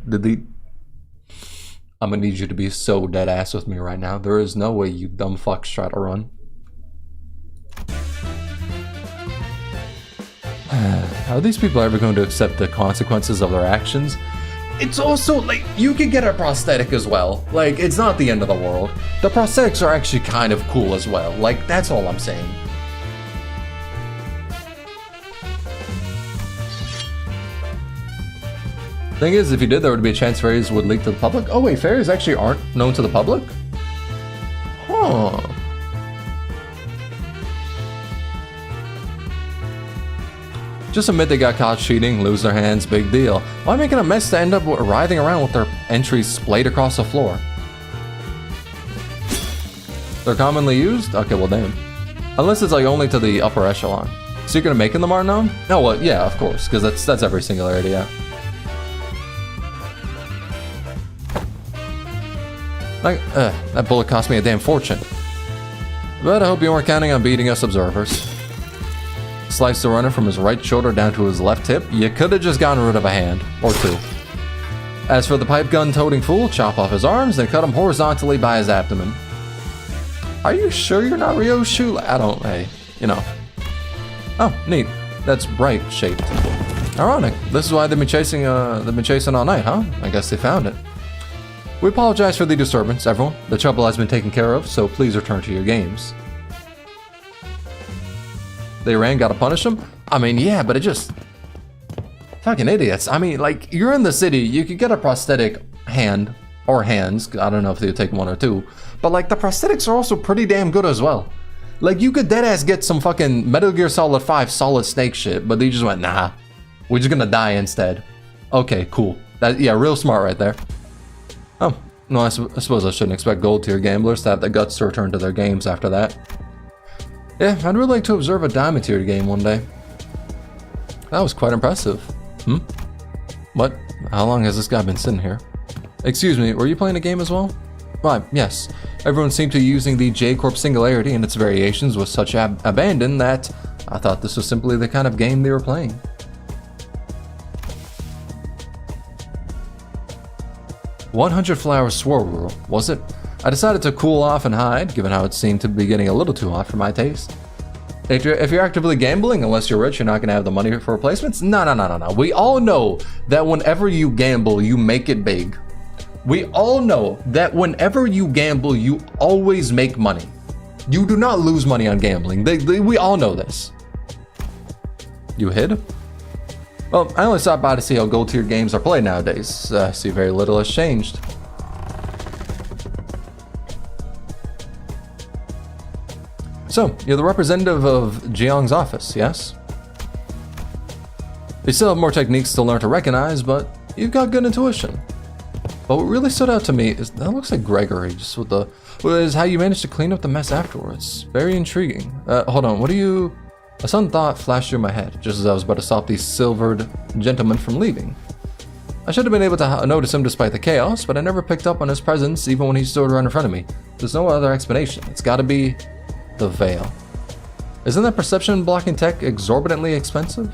I'm gonna need you to be so dead ass with me right now. There is no way you dumb fucks try to run. Are these people ever going to accept the consequences of their actions? It's also, like, you could get a prosthetic as well. Like, it's not the end of the world. The prosthetics are actually kind of cool as well. Like, that's all I'm saying. Thing is, if you did, there would be a chance fairies would leak to the public. Oh wait, fairies actually aren't known to the public? Huh. Just admit they got caught cheating, lose their hands, big deal. Why making a mess to end up writhing around with their entries splayed across the floor? They're commonly used? Okay, well damn. Unless it's like only to the upper echelon. Secret of making them aren't known? No, well, yeah, of course, because that's every singularity, yeah. Like, that bullet cost me a damn fortune. But I hope you weren't counting on beating us observers. Slice the runner from his right shoulder down to his left hip. You could have just gotten rid of a hand, or two. As for the pipe gun toting fool, chop off his arms and cut him horizontally by his abdomen. Are you sure you're not Ryoshu? I don't, hey, you know. Oh, neat. That's bright shaped. Ironic. This is why they've been chasing all night, huh? I guess they found it. We apologize for the disturbance, everyone. The trouble has been taken care of, so please return to your games. They ran, gotta punish them? I mean, yeah, but it just... Fucking idiots. I mean, like, you're in the city, you could get a prosthetic hand, or hands, I don't know if they would take one or two, but like, the prosthetics are also pretty damn good as well. Like, you could deadass get some fucking Metal Gear Solid 5 Solid Snake shit, but they just went, nah, we're just gonna die instead. Okay, cool. That, yeah, real smart right there. Oh, no, I suppose I shouldn't expect gold tier gamblers to have the guts to return to their games after that. Yeah, I'd really like to observe a diamond tier game one day. That was quite impressive. What? How long has this guy been sitting here? Excuse me, were you playing a game as well? Why, yes. Everyone seemed to be using the J-Corp Singularity and its variations with such abandon that I thought this was simply the kind of game they were playing. "100 Flower Swirl," was it? I decided to cool off and hide, given how it seemed to be getting a little too hot for my taste. If you're actively gambling, unless you're rich, you're not going to have the money for replacements? No. We all know that whenever you gamble, you make it big. We all know that whenever you gamble, you always make money. You do not lose money on gambling. We all know this. You hid? Well, I only stopped by to see how gold tier games are played nowadays. I see very little has changed. So, you're the representative of Jiang's office, yes? You still have more techniques to learn to recognize, but you've got good intuition. But what really stood out to me is that looks like Gregory, just with the... is how you managed to clean up the mess afterwards. Very intriguing. Hold on, what do you... A sudden thought flashed through my head, just as I was about to stop the silvered gentleman from leaving. I should have been able to notice him despite the chaos, but I never picked up on his presence even when he stood right in front of me. There's no other explanation. It's gotta be... the veil. Isn't that perception blocking tech exorbitantly expensive?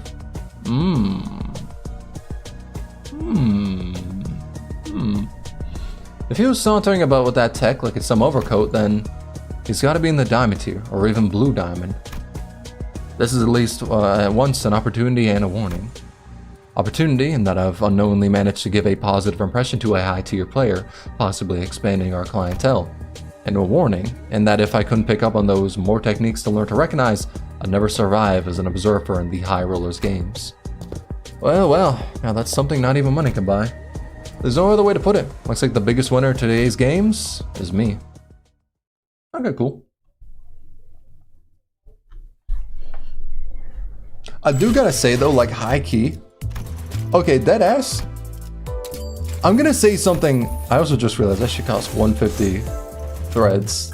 If he was sauntering about with that tech like it's some overcoat, then he's got to be in the diamond tier, or even blue diamond. This is at least at once an opportunity and a warning. Opportunity in that I've unknowingly managed to give a positive impression to a high tier player, possibly expanding our clientele. And a warning in that if I couldn't pick up on those more techniques to learn to recognize, I'd never survive as an observer in the high rollers games. Well, now that's something not even money can buy. There's no other way to put it. Looks like the biggest winner of today's games is me. Okay, cool. I do gotta say though, like high key. Okay, deadass. I'm gonna say something. I also just realized that shit costs 150 threads.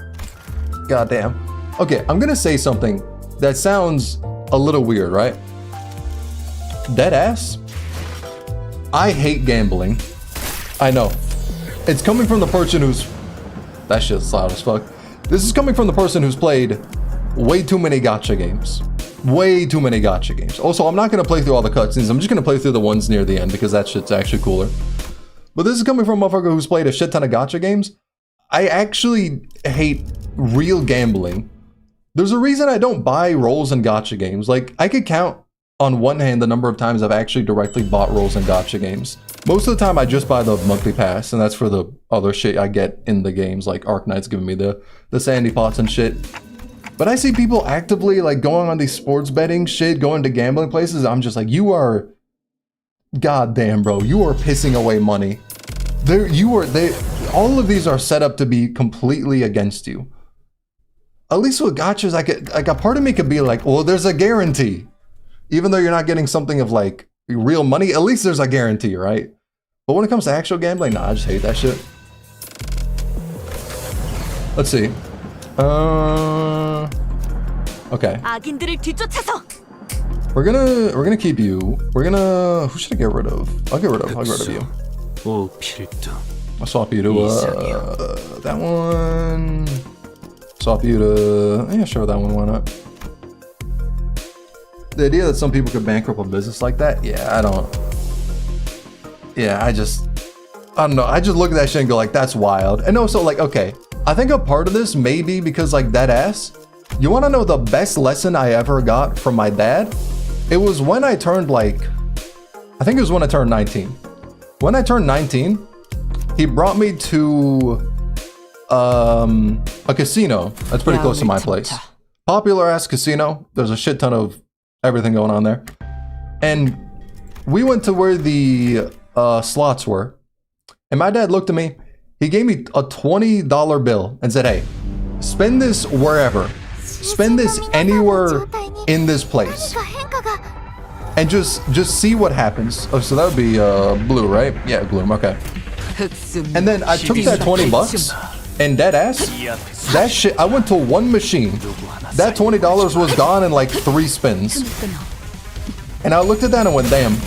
Goddamn. Okay, I'm gonna say something that sounds a little weird, right? Deadass. I hate gambling. I know. It's coming from the person who's... That shit's loud as fuck. This is coming from the person who's played way too many gacha games. Way too many gacha games. Also, I'm not gonna play through all the cutscenes. I'm just gonna play through the ones near the end because that shit's actually cooler. But this is coming from a motherfucker who's played a shit ton of gacha games. I actually hate real gambling. There's a reason I don't buy rolls in gacha games. Like, I could count on one hand the number of times I've actually directly bought rolls in gacha games. Most of the time I just buy the monthly pass, and that's for the other shit I get in the games, like Arknight's giving me the sandy pots and shit. But I see people actively like going on these sports betting shit, going to gambling places. I'm just like, you are, goddamn bro, you are pissing away money. All of these are set up to be completely against you. At least with gachas, like a part of me could be like, well, there's a guarantee. even though you're not getting something of like real money, at least there's a guarantee, right? But when it comes to actual gambling, nah, I just hate that shit. Let's see. Okay. We're gonna keep you. Who should I get rid of? I'll get rid of you. I'll swap you to that one. Swap you to, yeah, sure, that one, why not? The idea that some people could bankrupt a business like that, I don't know. I just look at that shit and go like, that's wild. And also like, okay, I think a part of this may be because like that ass, you wanna know the best lesson I ever got from my dad? It was when I turned like, I think it was when I turned 19. When I turned 19, he brought me to a casino that's pretty close to my place. Popular ass casino. There's a shit ton of everything going on there. And we went to where the slots were. And my dad looked at me. He gave me a $20 bill and said, hey, spend this wherever. Spend this anywhere in this place. And just see what happens. Oh, so that would be blue, right? Yeah, blue, okay. And then I took that 20 bucks and dead ass, that shit, I went to one machine. That $20 was gone in like 3 spins. And I looked at that and went, damn,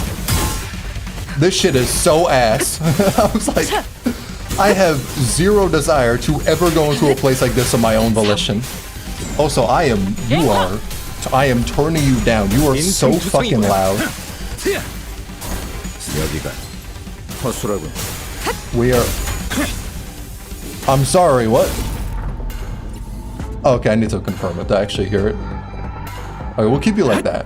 this shit is so ass. I was like, I have zero desire to ever go into a place like this on my own volition. Also, I am turning you down. You are so fucking loud. We are... I'm sorry, what? Okay, I need to confirm it to actually hear it. Okay, we'll keep you like that.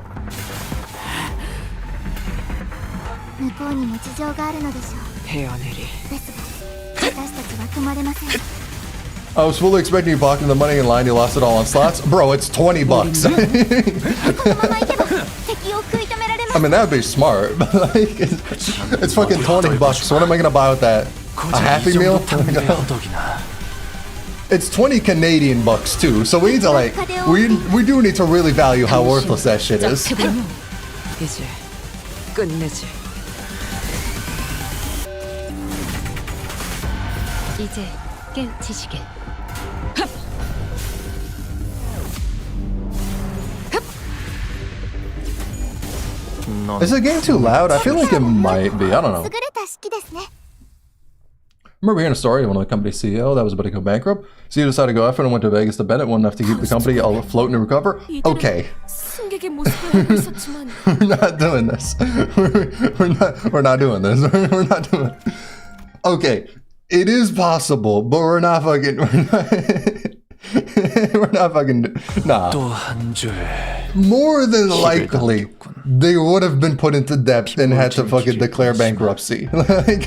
I was fully expecting you pocketing the money in line. You lost it all on slots. Bro, it's 20 bucks. I mean, that would be smart, but like, it's fucking 20 bucks. What am I gonna buy with that? A Happy Meal? It's 20 Canadian bucks too, so we need to like, we do need to really value how worthless that shit is. Is the game too loud? I feel like it might be. I don't know. Remember hearing a story of one of the company's CEO that was about to go bankrupt? CEO decided to go after and went to Vegas to bet it one enough to keep the company afloat and recover? Okay. We're not doing this. We're not doing this. We're not doing it. Okay. It is possible, but we're not fucking... We're not fucking... Nah. More than likely, they would have been put into debt and had to fucking declare bankruptcy. Like,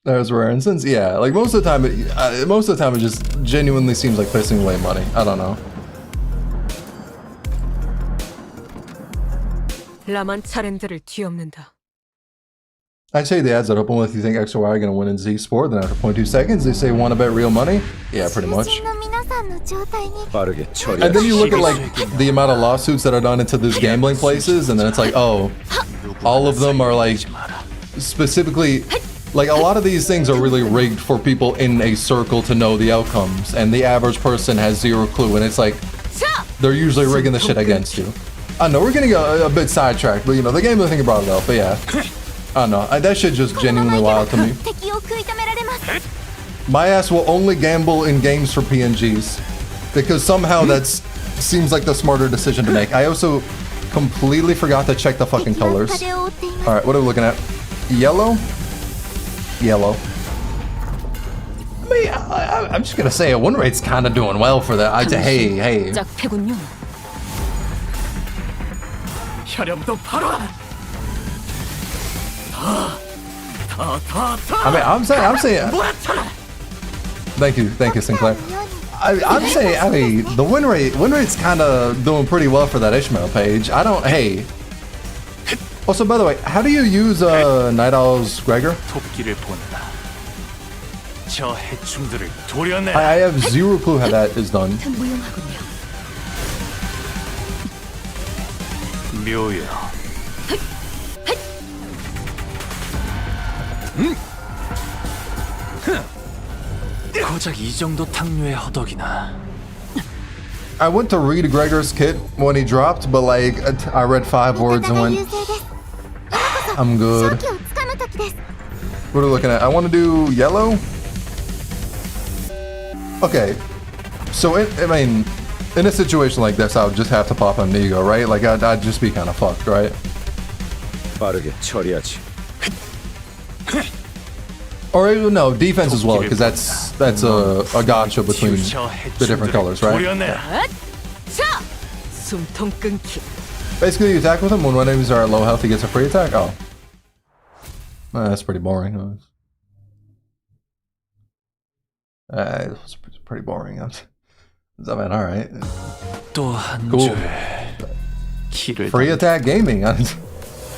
there's rare instance, yeah. Like most of the time, it just genuinely seems like pissing away money. I don't know. I'd say the ads that open with you think X or Y are gonna win in Z Sport, then after 0.2 seconds they say wanna bet real money? Yeah, pretty much. And then you look at like the amount of lawsuits that are done into these gambling places, and then it's like, oh, all of them are like specifically, like a lot of these things are really rigged for people in a circle to know the outcomes, and the average person has zero clue, and it's like they're usually rigging the shit against you. I know we're getting a bit sidetracked, but you know, the game, I think brought it up, but yeah. I don't know, that shit just genuinely wild to me. My ass will only gamble in games for PNGs, because somehow that seems like the smarter decision to make. I also completely forgot to check the fucking colors. Alright, what are we looking at? Yellow? Yellow. I mean, I'm just gonna say a win rate's kind of doing well for that. Hey. I mean, I'm saying. Thank you, Sinclair. I'm saying, I mean, the win rate's kind of doing pretty well for that Ishmael page. Hey. Also, by the way, how do you use Night Owl's Gregor? 저 해충들을 도려내. I have zero clue how that is done. 무용하군요. 묘여. 고작 이 정도 탕류의 허덕이나. I went to read Gregor's kit when he dropped, but like I read 5 words and went, I'm good. What are we looking at? I want to do yellow. Okay, so I mean, in a situation like this, I would just have to pop on Nego, right? Like I'd just be kind of fucked, right? 빠르게 처리하지. Or no, defense as well, because that's a gotcha between the different colors, right? 자! 숨통 끊기. Basically, you attack with him when enemies are at low health, he gets a free attack. Oh, that's pretty boring. It's pretty boring. I mean, all right. Cool. Free attack gaming.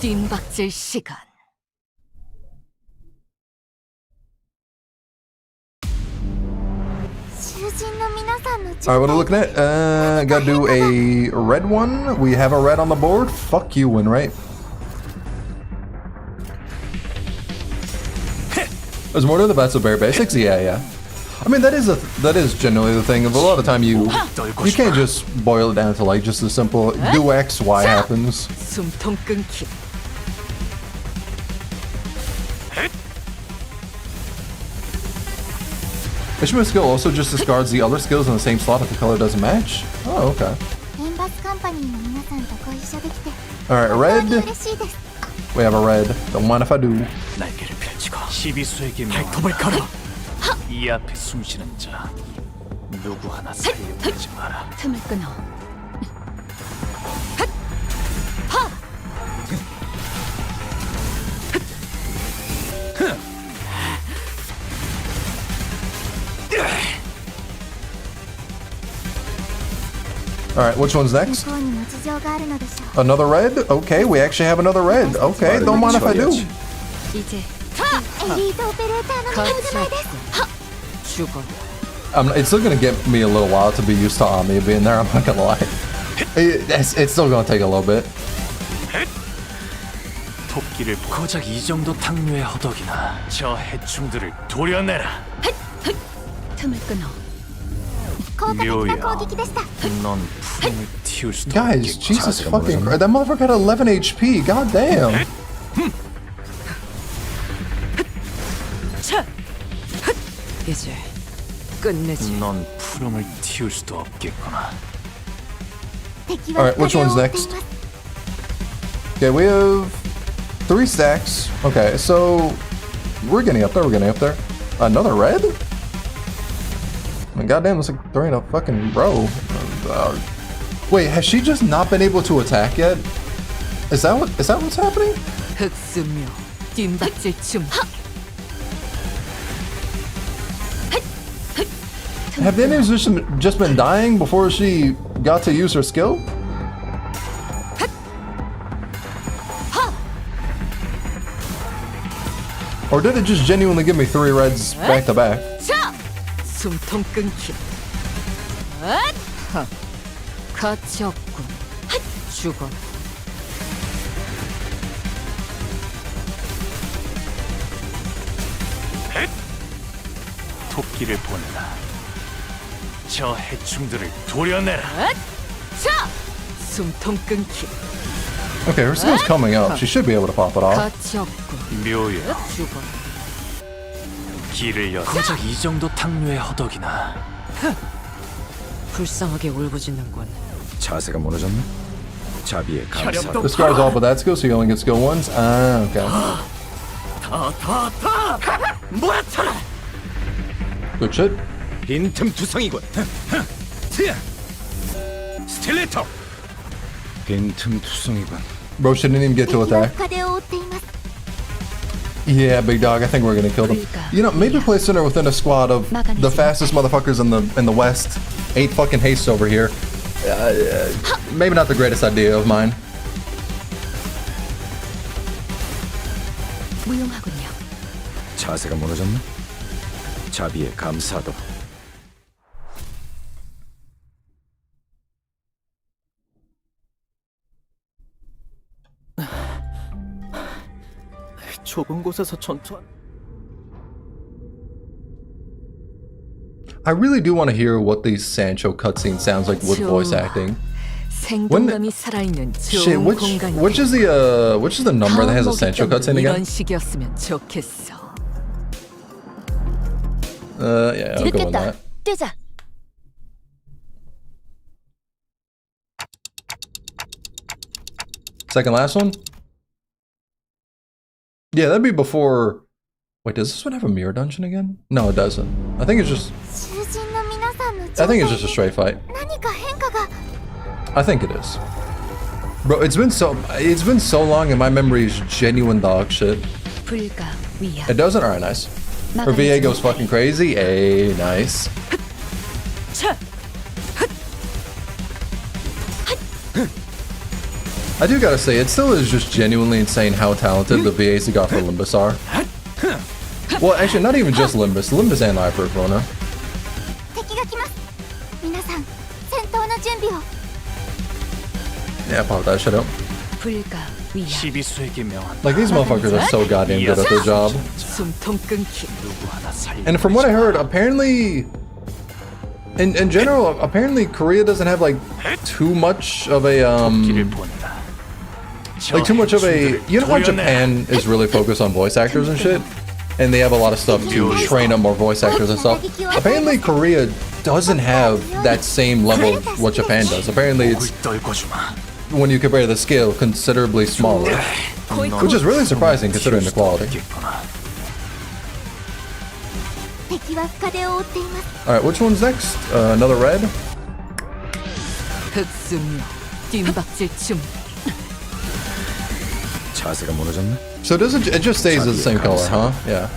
뜀박질 시간. Alright, what are we looking at? Gotta do a red one. We have a red on the board. Fuck you, win, right? There's more to the bets of bare basics? Yeah. I mean, that is generally the thing. Of a lot of time you can't just boil it down to like just a simple do X, Y happens. 숨통 끊기. Ishmael's skill also just discards the other skills in the same slot if the color doesn't match. Oh, okay. Alright, red. We have a red. Don't mind if I do. 날개를 펼치고 시비수에게 발톱을 걸어. 이 앞에 숨쉬는 자 누구 하나 살려보지 마라. 틈을 끊어. Alright, which one's next? Another red? Okay, we actually have another red. Okay, don't mind if I do. 이제 죽어. It's still gonna get me a little while to be used to Ami being there, I'm not gonna lie. It's still gonna take a little bit. 토끼를 고작 이 정도 탕류의 허덕이나 저 해충들을 도려내라. 틈을 끊어. 묘야, 넌 푸름을 틔울 수도 Guys, 없겠고. Jesus fucking Christ. That motherfucker had 11 HP, god damn. 이제 끝내지. 넌 푸름을 틔울 수도 없겠구나. Alright, which one's next? Okay, we have 3 stacks. Okay, so we're getting up there, Another red? I mean, goddamn, it's like 3 in a fucking row. Wait, has she just not been able to attack yet? Is that what's happening? 흑수묘 뜀박질 춤. Have the enemies just been dying before she got to use her skill? Or did it just genuinely give me 3 reds back to back? 자! 숨통 끊기. 가치 없군. 죽어. 토끼를 보내라. 저 해충들을 도려내라. 자! 숨통 끊기. Okay, her skill's coming up. She should be able to pop it off. 가치 없군. 묘야, 죽어. 길을 열. 고작 이 정도 탕류의 허덕이나. 불쌍하게 울부짖는군. 자세가 무너졌네. 자비에 감사. This guy's all but that skill, so you only get skill once? Ah, okay. 모아쳐라. Good shit. 빈틈 투성이군. 스틸레터. 빈틈 투성이군. Bro shouldn't even get to attack. Yeah, big dog, I think we're gonna kill them. You know, maybe place her within a squad of the fastest motherfuckers in the West. 8 fucking hastes over here. Maybe not the greatest idea of mine. 무용하군요. 자세가 무너졌네. 자비에 감사도. 좁은 곳에서 전투한 I really do want to hear what the Sancho cutscene sounds like with voice acting. 생동감이 살아있는 Shit, 좋은 공간이 which is the number that has a Sancho cutscene 이런 again? 식이었으면 좋겠어. Yeah, I'll go with that. 뛰자. Second last one? Yeah, that'd be before... Wait, does this one have a mirror dungeon again? No, it doesn't. I think it's just a straight fight. I think it is. Bro, it's been so long and my memory is genuine dog shit. It doesn't? Alright, nice. Her VA goes fucking crazy. Hey, nice. I do gotta say, it still is just genuinely insane how talented the VAs they got for Limbus are. Well, actually, not even just Limbus. Limbus and Hypercorona. Yeah, pop that shit up. Like, these motherfuckers are so goddamn good at their job. And from what I heard, apparently... In general, apparently Korea doesn't have, like, too much of a, Like, too much of a... You know how Japan is really focused on voice actors and shit? And they have a lot of stuff to train up more voice actors and stuff. Apparently Korea doesn't have that same level of what Japan does. Apparently it's, when you compare the scale, considerably smaller. Which is really surprising considering the quality. Alright, which one's next? Another red? 자세가 무너졌네. So it just stays the same color, huh? Yeah.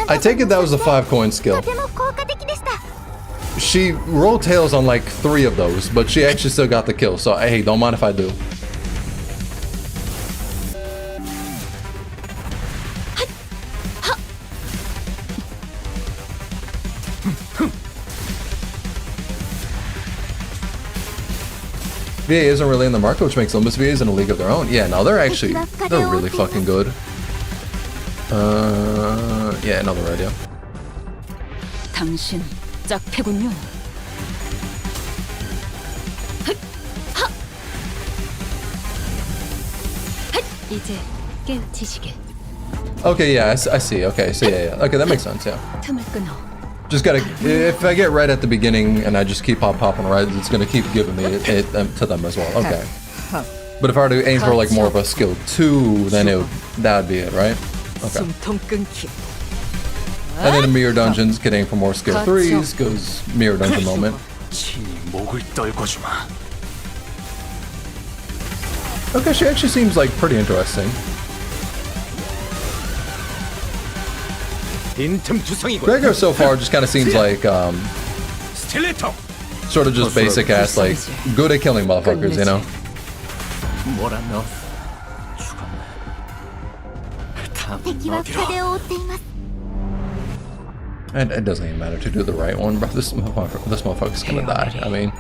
I take it that was a 5-coin skill. She rolled tails on like 3 of those, but she actually still got the kill, so hey, don't mind if I do. VA isn't really in the market, which makes Limbus VAs in a league of their own. Yeah, no, they're really fucking good. Yeah, another red, yeah. 당신 짝패군요. 이제 깨우치시게. Okay, yeah, I see. Okay, so yeah. Okay, that makes sense, yeah. 틈을 끊어. Just gotta, if I get red at the beginning and I just keep popping red, it's gonna keep giving me it to them as well. Okay. But if I were to aim for like more of a skill 2, then that would be it, right? Okay. And then the mirror dungeons, could aim for more skill 3s, because mirror dungeon moment. Okay, she actually seems like pretty interesting. Gregor so far just kind of seems like, sort of just basic ass, like, good at killing motherfuckers, you know? And it doesn't even matter to do the right one, bro. This motherfucker's gonna die. I mean,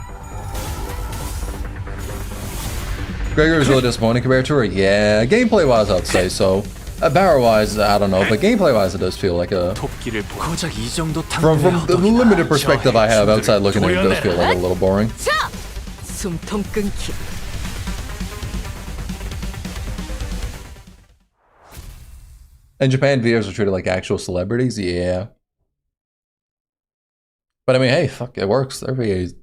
Gregor is really disappointing compared to her. Yeah, gameplay-wise, I'd say so. Barrel-wise, I don't know, but gameplay-wise, it does feel like a... From the limited perspective I have outside looking at it, does feel like a little boring. In Japan, VAs are treated like actual celebrities? Yeah. But I mean, hey, fuck, it works. The VAs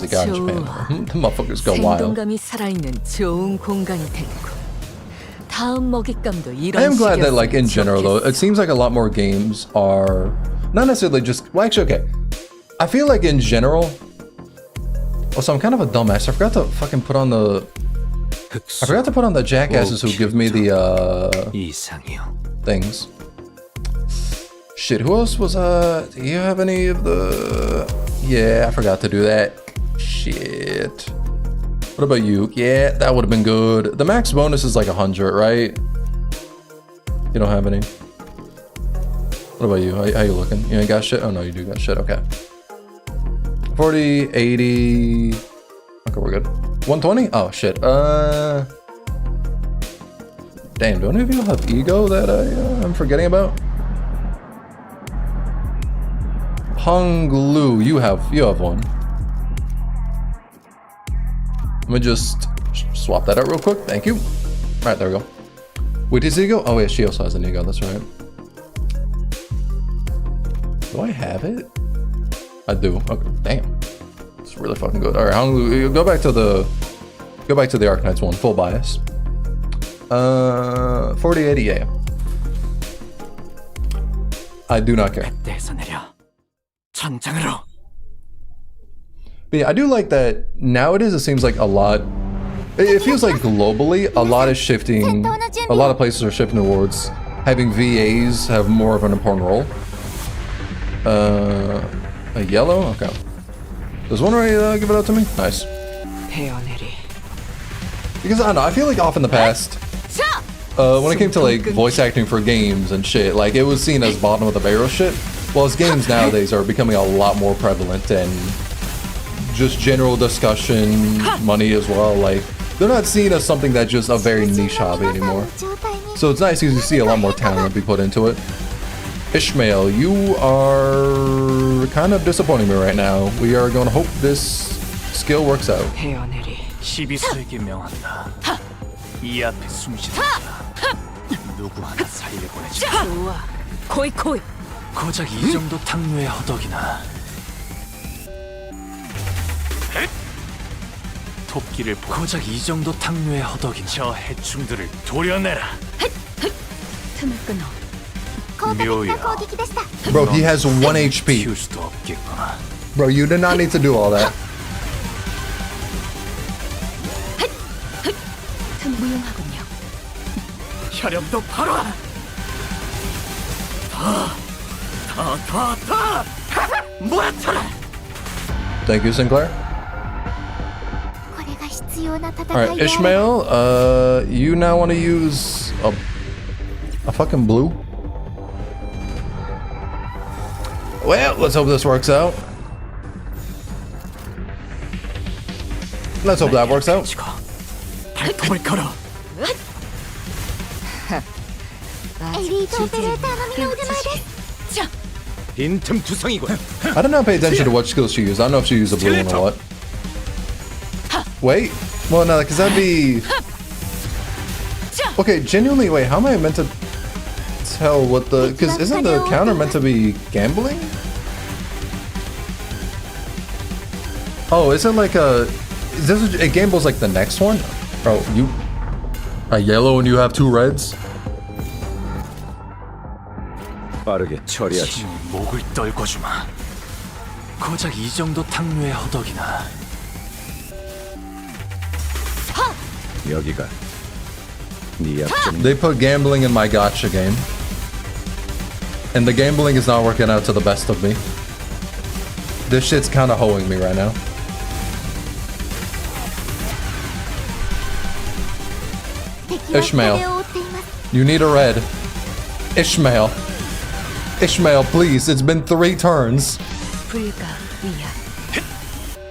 they got in Japan, the motherfuckers go wild. I am glad that, like, in general, though, it seems like a lot more games are not necessarily just... Well, actually, okay. I feel like in general... Also, I'm kind of a dumbass. I forgot to fucking put on the... I forgot to put on the jackasses who give me the, things. Shit, who else was, do you have any of the... Yeah, I forgot to do that. Shit. What about you? Yeah, that would have been good. The max bonus is like 100, right? You don't have any. What about you? How you looking? You ain't got shit? Oh no, you do got shit. Okay. 40, 80. Okay, we're good. 120? Oh shit. Damn, do any of you have ego that I'm forgetting about? Hung Lu, you have one. Let me just swap that out real quick. Thank you. All right, there we go. Wait, is ego? Oh yeah, she also has an ego. That's right. Do I have it? I do. Okay, damn. It's really fucking good. All right, Hung Lu, go back to the Arcanines one. Full bias. 40, 80, yeah. I do not care. But yeah, I do like that nowadays it seems like a lot, it feels like globally a lot is shifting, a lot of places are shifting towards having VAs have more of an important role. A yellow? Okay. Does one already give it out to me? Nice. Because I don't know, I feel like off in the past, when it came to like voice acting for games and shit, like it was seen as bottom of the barrel shit. Whilst games nowadays are becoming a lot more prevalent and just general discussion, money as well, like they're not seen as something that's just a very niche hobby anymore. So it's nice because you see a lot more talent be put into it. Ishmael, you are kind of disappointing me right now. We are going to hope this skill works out. 시비수에게 명한다. 이 앞에 숨쉬는 자 누구 하나 살려보내지. 좋아. 코이. 고작 이 정도 탕류의 허덕이나. 토끼를 고작 이 정도 탕류의 허덕이나. 저 해충들을 도려내라. 틈을 끊어. 묘야. Bro, he has 1 HP. 키울 수도 없겠구나. Bro, you did not need to do all that. 틈 무용하군요. 혈염도 바로. 모아쳐라. Thank you, Sinclair. Alright, Ishmael, you now want to use a fucking blue? Well, let's hope this works out. Let's hope that works out. 발톱을 걸어. 빈틈 투성이군. I did not pay attention to what skills she used. I don't know if she used a blue one or what. Wait. Well, no, because that'd be... Okay, genuinely, wait, how am I meant to tell what the... Because isn't the counter meant to be gambling? Oh, is it like a... It gambles like the next one? Oh, you... A yellow and you have 2 reds? 빠르게 처리하지. 목을 떨궈주마. 고작 이 정도 탕류의 허덕이나. 여기가 네 약점. They put gambling in my gotcha game. And the gambling is not working out to the best of me. This shit's kind of hoeing me right now. Ishmael, you need a red. Ishmael, please, it's been 3 turns. 불가 위야.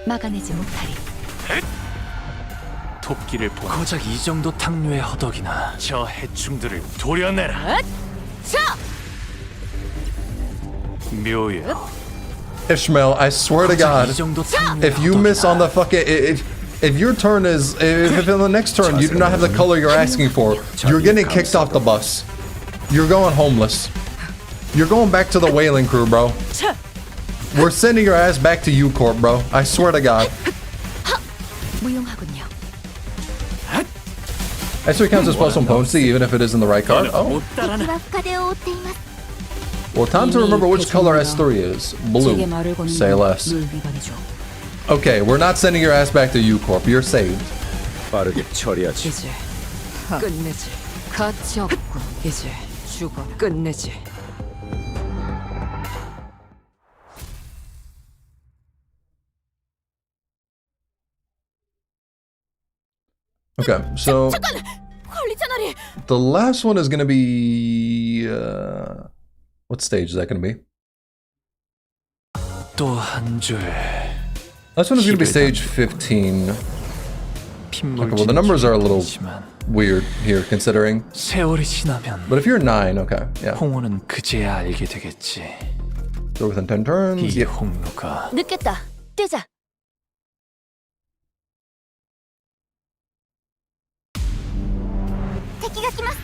막아내지 못하리. 토끼를 보. 고작 이 정도 탕류의 허덕이나. 저 해충들을 도려내라. 묘야. Ishmael, I swear to God, if you miss on the fucking... If your turn is... If in the next turn you do not have the color you're asking for, you're getting kicked off the bus. You're going homeless. You're going back to the whaling crew, bro. We're sending your ass back to U-Corp, bro. I swear to God. 무용하군요. Actually counts as plus 1 potency even if it isn't the right card. Oh. Well, time to remember which color S3 is. Blue. Say less. Okay, we're not sending your ass back to U-Corp. You're saved. 빠르게 처리하지. 이제 끝내지. 가치 없고 이제 죽어 끝내지. Okay, so the last one is gonna be what stage is that gonna be? 또 한 줄. Last one is gonna be stage 15. Okay, well the numbers are a little weird here considering. 세월이 지나면 But if you're 9, okay, yeah. 홍호는 그제야 알게 되겠지. So within 10 turns, 이 yeah. 홍로가 늦겠다. 뛰자. 敵が来ます。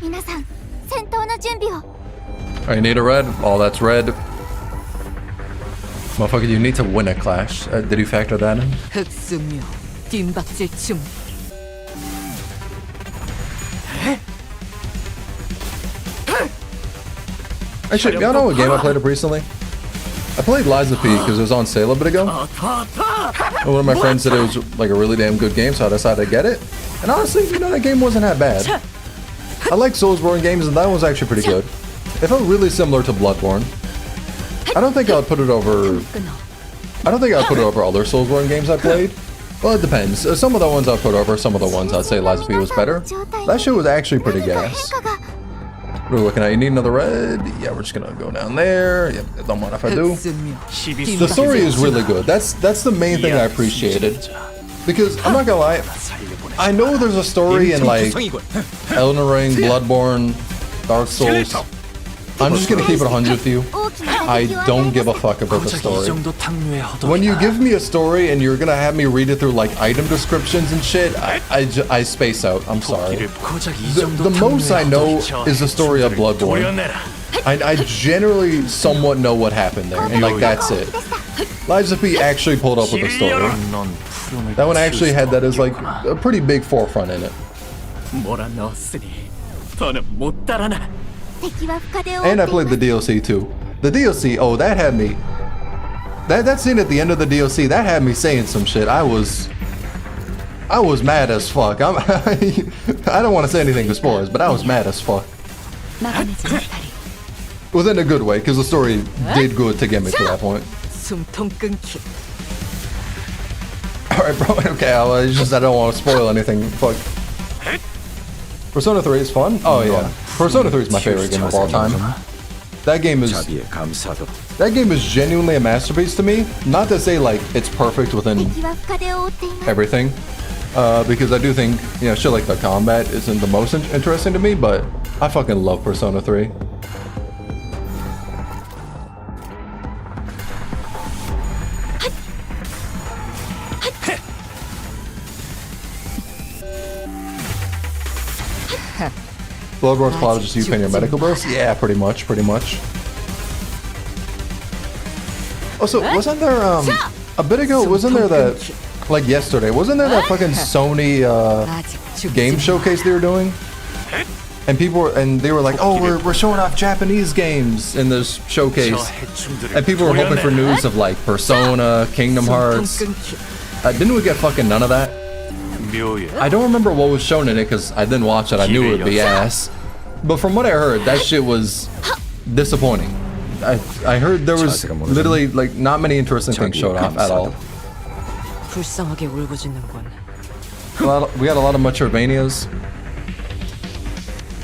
皆さん、戦闘の準備を。 I need a red. All that's red. Motherfucker, you need to win a clash. Did you factor that in? 흑수묘. 뒷박질 중. Actually, y'all know what game I played up recently? I played Liza P because it was on sale a bit ago. And one of my friends said it was like a really damn good game, so I decided to get it. And honestly, you know, that game wasn't that bad. I like Soulsborne games, and that one was actually pretty good. It felt really similar to Bloodborne. I don't think I would put it over. I don't think I would put it over other Soulsborne games I played. Well, it depends. Some of the ones I'd put over, some of the ones I'd say Liza P was better. That shit was actually pretty gas. What are we looking at? You need another red? Yeah, we're just gonna go down there. Yep, don't mind if I do. 흑수묘. The story is really good. That's the main thing I appreciated. Because I'm not gonna lie, I know there's a story in like Elden Ring, Bloodborne, Dark Souls. I'm just gonna keep it 100 with you. I don't give a fuck about the 고작 이 story. 정도 탕류의 허덕이다. When you give me a story and you're gonna have me read it through like item descriptions and shit, I space out. I'm sorry. 고작 이 The, 정도 the most I 탕류의 know 허덕이 is the story of Bloodborne. I generally somewhat know what happened there, and like that's it. Liza P actually pulled up with the story. 넌 푸름을 That one actually 칠 had that 수도 as like 없겠구나. a pretty big forefront in it. 몰아넣었으니 더는 못 따라나. 敵は深手を And I 追ってい played ま the す。 DLC too. The DLC, oh, that had me. That scene at the end of the DLC, that had me saying some shit. I was mad as fuck. I don't want to say anything to spoilers, but I was mad as fuck. 막아내지 못하리. Within a good way, because the story did good to get me to that point. 숨통 끊기. Alright, bro, okay, it's just I don't want to spoil anything. Fuck. Persona 3 is fun? Oh yeah. Persona 3 is my favorite game of all time. That game is 자비의 감사도. genuinely a masterpiece to me. Not to say like it's perfect within 敵は深手を追っています。 everything, because I do think, you know, shit like the combat isn't the most interesting to me, but I fucking love Persona 3. Bloodborne's plot is just you paying your medical bills? Yeah, pretty much. Also, wasn't there, a bit ago, wasn't there that, like yesterday, wasn't there that fucking Sony, 아직 죽지 game 마. showcase they were doing? And they were like, oh, we're showing off Japanese games in this showcase. And people were hoping for news of like Persona, Kingdom Hearts. 숨통 끊기. Didn't we get fucking none of that? 묘야. I don't remember what was shown in it because I didn't watch it. I knew it would be ass. But from what I heard, that shit was disappointing. I heard there was literally like not many interesting things showed off at all. 불쌍하게 울부짖는군. We got a lot of Metroidvanias.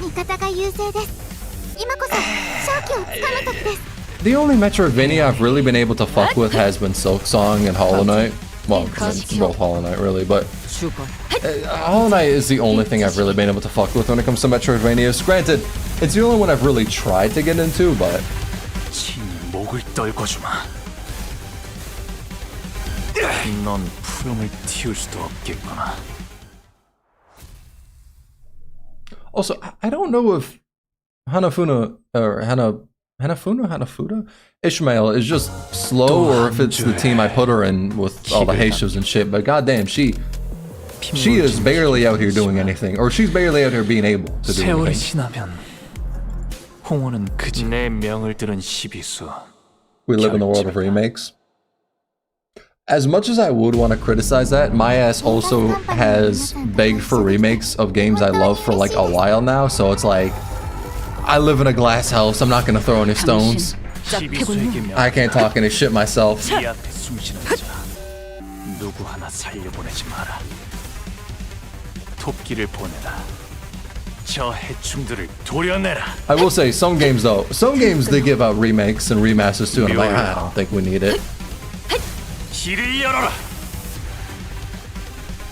味方が優勢です。今こそ勝機をつかむ時です。 The only Metroidvania I've really been able to fuck with has been Silksong and Hollow Knight. Well, it's both Hollow Knight really, but 죽어. Hollow Knight is the only thing I've really been able to fuck with when it comes to Metroidvanias. Granted, it's the only one I've really tried to get into, but 친히 목을 떨궈주마. 넌 푸름을 틔울 수도 없겠구나. also I don't know if Hanafuda Ishmael is just slow or if it's the team I put her in with all the Heishus and shit, but goddamn, she is barely out here doing anything, or she's barely out here being able to do 세월이 anything. 지나면 홍호는 그지 내 명을 들은 시비수. We live in the world of remakes. As much as I would want to criticize that, my ass also has begged for remakes of games I love for like a while now, so it's like, I live in a glass house, I'm not gonna throw any stones. 시비수에게 명. I can't talk any shit myself. 이 앞에 숨쉬는 자 누구 하나 살려보내지 마라. 토끼를 보내라. 저 해충들을 도려내라. I will say, some games though, some games they give out remakes and remasters too, and I'm like, I don't think we need it. 길을 열어라.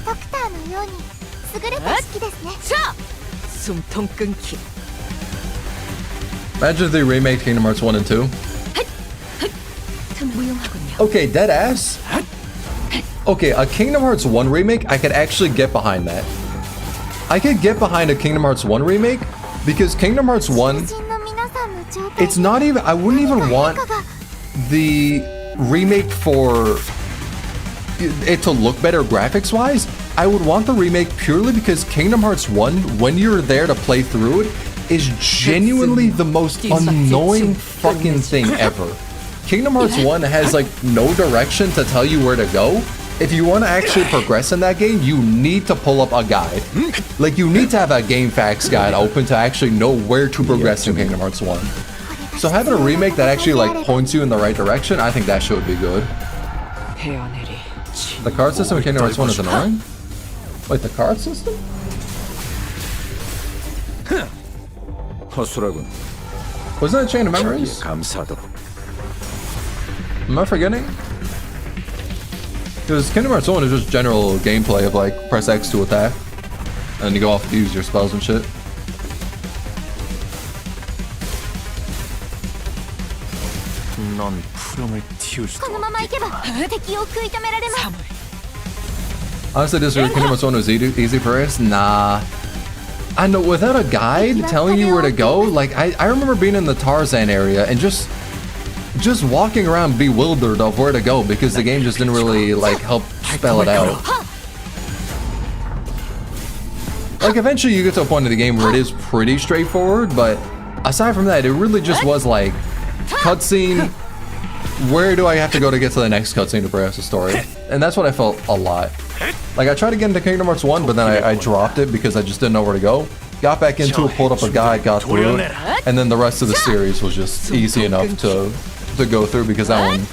ドクターのように優れた式ですね。 숨통 끊기. Imagine if they remake Kingdom Hearts 1 and 2. 무용하군요. Okay, dead ass. Okay, a Kingdom Hearts 1 remake, I could actually get behind that. I could get behind a Kingdom Hearts 1 remake because Kingdom Hearts 1, 人の皆さんの状態 it's not even, I wouldn't even want the remake for it to look better graphics wise. I would want the remake purely because Kingdom Hearts 1, when you're there to play through it, is genuinely the most annoying fucking thing ever. Kingdom Hearts 1 has like no direction to tell you where to go. If you want to actually progress in that game, you need to pull up a guide. Like, you need to have a game facts guide open to actually know where to progress in Kingdom Hearts 1. So having a remake that actually like points you in the right direction, I think that shit would be good. The card system in Kingdom Hearts 1 is annoying? Wait, the card system? 허술하군. Wasn't it Chain of Memories? 감사하도록. Am I forgetting? Because Kingdom Hearts 1 is just general gameplay of like press X to attack, and you go off to use your spells and shit. 넌 푸름을 틔울 수도 このまま行けば敵を食い止められます。 Honestly, this Kingdom Hearts 1 was easy for us? Nah. I know, without a guide telling you where to go, like, I remember being in the Tarzan area and just walking around bewildered of where to go because the game just didn't really, like, help spell it out. Like, eventually you get to a point in the game where it is pretty straightforward, but aside from that, it really just was like, cutscene, where do I have to go to get to the next cutscene to progress the story? And that's what I felt a lot. Like, I tried to get into Kingdom Hearts 1, but then I dropped it because I just didn't know where to go. Got back into it, pulled up a guide, got through it, and then the rest of the series was just easy enough to go through because that one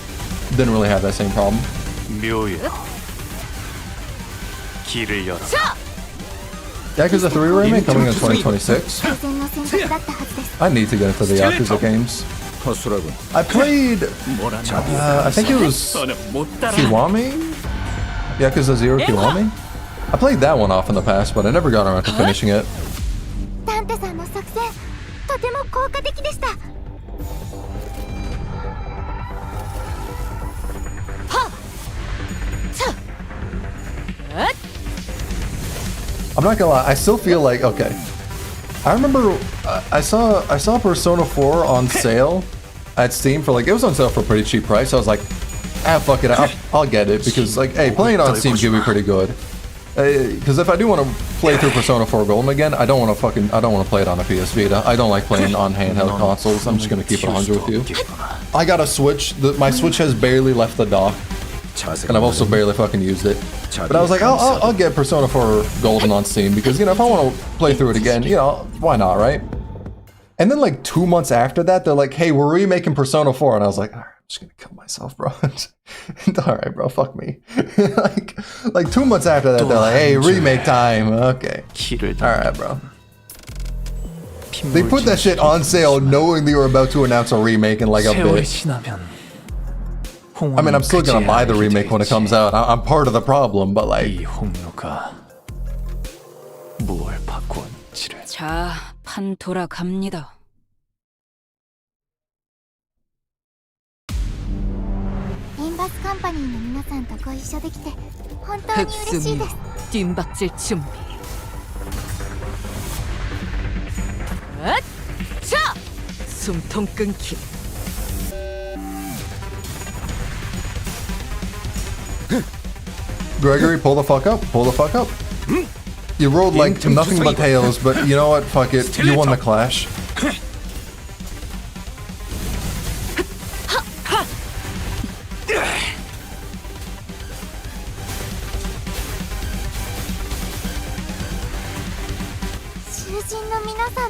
didn't really have that same problem. 묘야. 길을 열어. Yakuza 3 remake coming in 2026. 当然の選択だったはずです。 I need to get into the Yakuza games. 허술하군. I played, I think it was Kiwami? Yakuza 0 Kiwami? I played that one off in the past, but I never got around to finishing it. ダンテさんの作戦とても効果的でした。 I'm not gonna lie, I still feel like, okay. I remember I saw Persona 4 on sale at Steam for like, it was on sale for a pretty cheap price. I was like, ah, fuck it, I'll get it because like, hey, playing it on Steam can be pretty good. Because if I do want to play through Persona 4 Golden again, I don't want to play it on a PS Vita. I don't like playing on handheld consoles. I'm just gonna keep it 100 with you. I got a Switch. My Switch has barely left the dock, and I've also barely fucking used it. But I was like, I'll get Persona 4 Golden on Steam because, you know, if I want to play through it again, you know, why not, right? And then like 2 months after that, they're like, hey, we're remaking Persona 4. And I was like, all right, I'm just gonna kill myself, bro. All right, bro, fuck me. like 2 months after that, they're like, hey, remake time. Okay. All right, bro. They put that shit on sale knowing they were about to announce a remake in like a bit. I mean, I'm still gonna buy the remake when it comes out. I'm part of the problem, but like... 자, 판 돌아갑니다. 림버스 컴퍼니の皆さんとご一緒できて本当に嬉しいです。 뒷박질 준비. 자! 숨통 끊기. Gregory, pull the fuck up. Pull the fuck up. You rolled like nothing but tails, but you know what? Fuck it. You won the clash.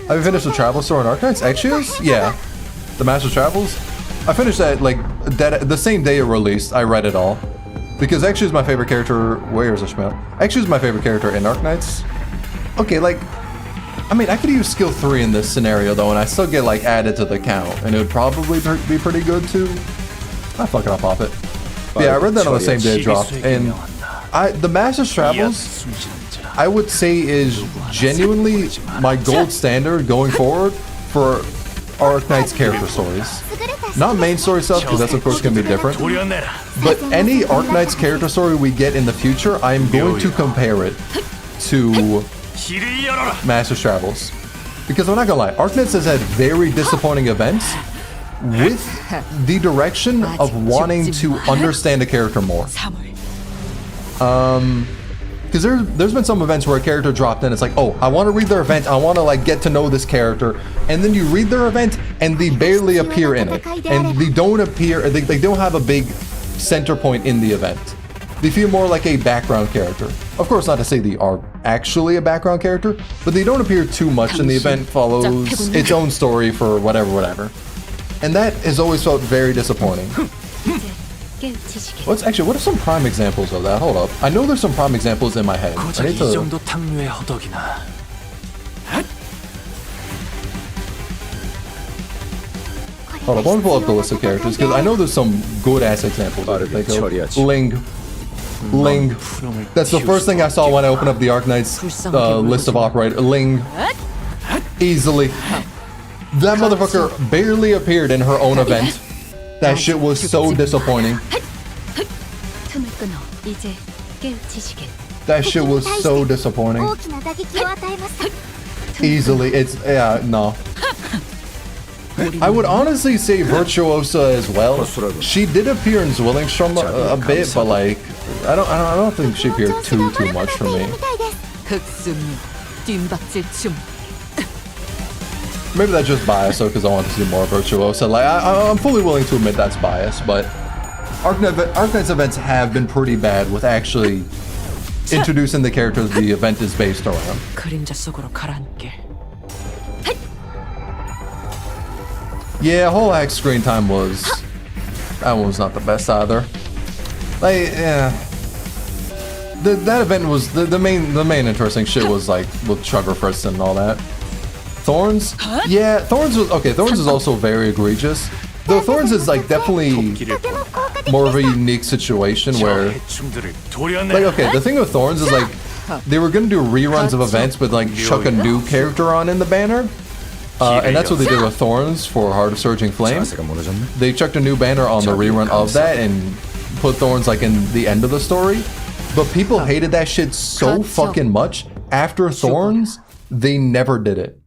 Have you finished the travel store in Archives? Extras? Yeah. The Master Travels? I finished that like the same day it released. I read it all. Because Extra is my favorite character. Where is Ishmael? Extra is my favorite character in Arc Knights. okay, like, I mean, I could use skill 3 in this scenario though, and I still get like added to the count, and it would probably be pretty good too. Fuck it, I'll pop it. Yeah, I read that on the same day it dropped, and the Master's Travels, I would say, is genuinely my gold standard going forward for Arknight's character stories. Not main story stuff, because that's of course going to be different. But any Arknight's character story we get in the future, I'm going to compare it to Master's Travels. Because I'm not gonna lie, Arknights has had very disappointing events with the direction of wanting to understand a character more. Because there's been some events where a character dropped in, it's like, oh, I want to read their event, I want to like get to know this character, and then you read their event and they barely appear in it, and they don't appear, they don't have a big center point in the event. They feel more like a background character. Of course, not to say they are actually a background character, but they don't appear too much, and the event follows its own story for whatever. And that has always felt very disappointing. What are some prime examples of that? Hold up. I know there's some prime examples in my head. I need to... Hold up, let me pull up the list of characters, because I know there's some good-ass examples. Ling. That's the first thing I saw when I opened up the Arknight's list of operators. Ling. Easily. That motherfucker barely appeared in her own event. That shit was so disappointing. That shit was so disappointing. Easily, no. I would honestly say Virtuosa as well. She did appear in Zwillingstrom a bit, but like, I don't think she appeared too much for me. Maybe that's just bias, though, because I want to see more Virtuosa. Like, I'm fully willing to admit that's bias, but Arknight's events have been pretty bad with actually introducing the characters the event is based around. Yeah, whole act screen time that one was not the best either. Like, yeah. That event was the main interesting shit was like with Chugger first and all that. Thorns? Yeah, Thorns is also very egregious. Though Thorns is like definitely more of a unique situation where, like, okay, the thing with Thorns is like they were gonna do reruns of events but like chuck a new character on in the banner. And that's what they did with Thorns for Heart of Surging Flame. They chucked a new banner on the rerun of that and put Thorns like in the end of the story. But people hated that shit so fucking much, after Thorns, they never did it.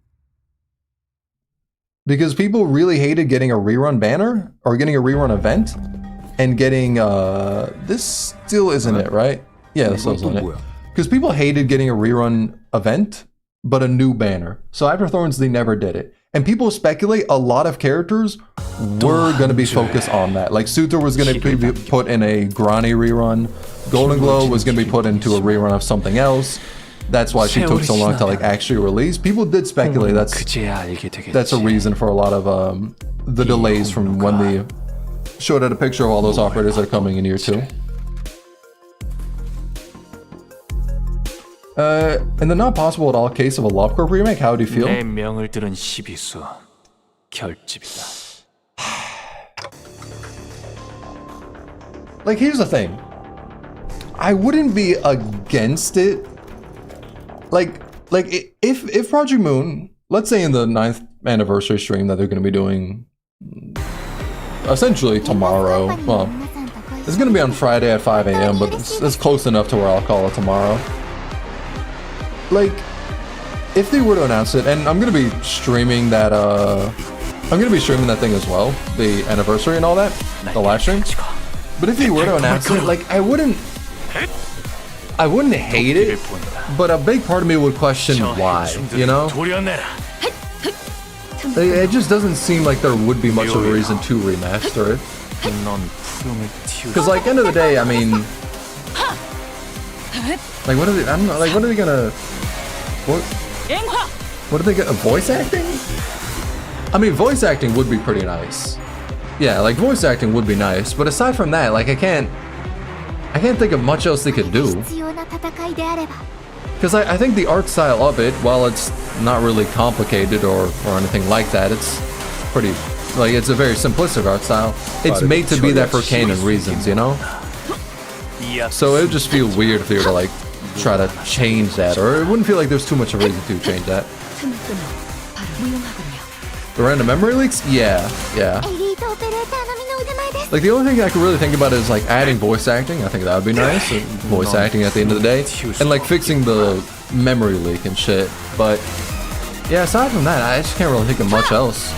Because people really hated getting a rerun banner, or getting a rerun event, and getting, this still isn't it, right? Yeah, this still isn't it. Because people hated getting a rerun event, but a new banner. So after Thorns, they never did it. And people speculate a lot of characters were going to be focused on that. Like Sutor was going to be put in a Grani rerun. Golden Glow was going to be put into a rerun of something else. That's why she took so long to like actually release. People did speculate that's a reason for a lot of the delays from when they showed out a picture of all those operators that are coming in year 2. In the not possible at all case of a Lovecraft remake, how do you feel? Like, here's the thing. I wouldn't be against it. Like if Project Moon, let's say in the 9th anniversary stream that they're going to be doing essentially tomorrow. Well, it's going to be on Friday at 5 a.m., but it's close enough to where I'll call it tomorrow. Like, if they were to announce it, and I'm gonna be streaming that thing as well, the anniversary and all that, the live stream. But if they were to announce it, like, I wouldn't hate it, but a big part of me would question why, you know? It just doesn't seem like there would be much of a reason to remaster it. Because, like, end of the day, I mean, like, what are they? I don't know. Like, what are they gonna? What are they gonna? Voice acting? I mean, voice acting would be pretty nice. Yeah, like voice acting would be nice. But aside from that, like, I can't think of much else they could do. Because I think the art style of it, while it's not really complicated or anything like that, it's pretty, like, it's a very simplistic art style. It's made to be that for canon reasons, you know? So it would just feel weird if you were to, like, try to change that, or it wouldn't feel like there's too much of a reason to change that. The random memory leaks? Yeah. エリートオペレーター並みの腕前です。 Like, the only thing I could really think about is, like, adding voice acting. I think that would be nice. Voice acting at the end of the day. And, like, fixing the memory leak and shit. But, yeah, aside from that, I just can't really think of much else.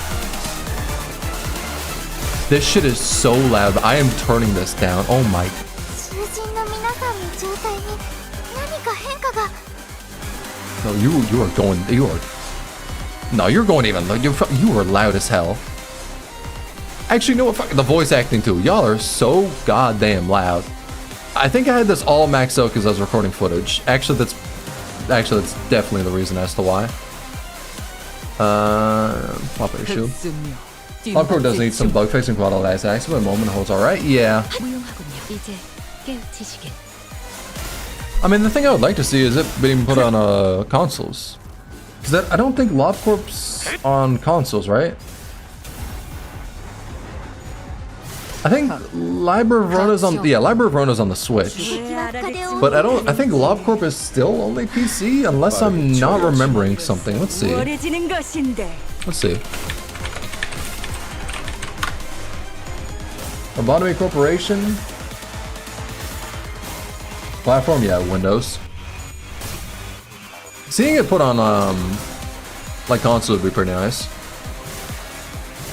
This shit is so loud. I am turning this down. Oh my. 囚人の皆さんの状態に何か変化が。 No, you are going. You are. No, you're going even. You are loud as hell. Actually, you know what? Fuck the voice acting too. Y'all are so goddamn loud. I think I had this all maxed out because I was recording footage. Actually, that's definitely the reason as to why. Pop issue. Encore does need some bug fixing quite a last accident, but moment holds alright. Yeah. I mean, the thing I would like to see is it being put on consoles. Because I don't think LobCorp's on consoles, right? I think Library of Rona's on, yeah, Library of Rona's on the Switch. But I think LobCorp is still only PC, unless I'm not remembering something. Let's see. Let's see. Lobotomy Corporation. Platform, yeah, Windows. Seeing it put on, like, console would be pretty nice.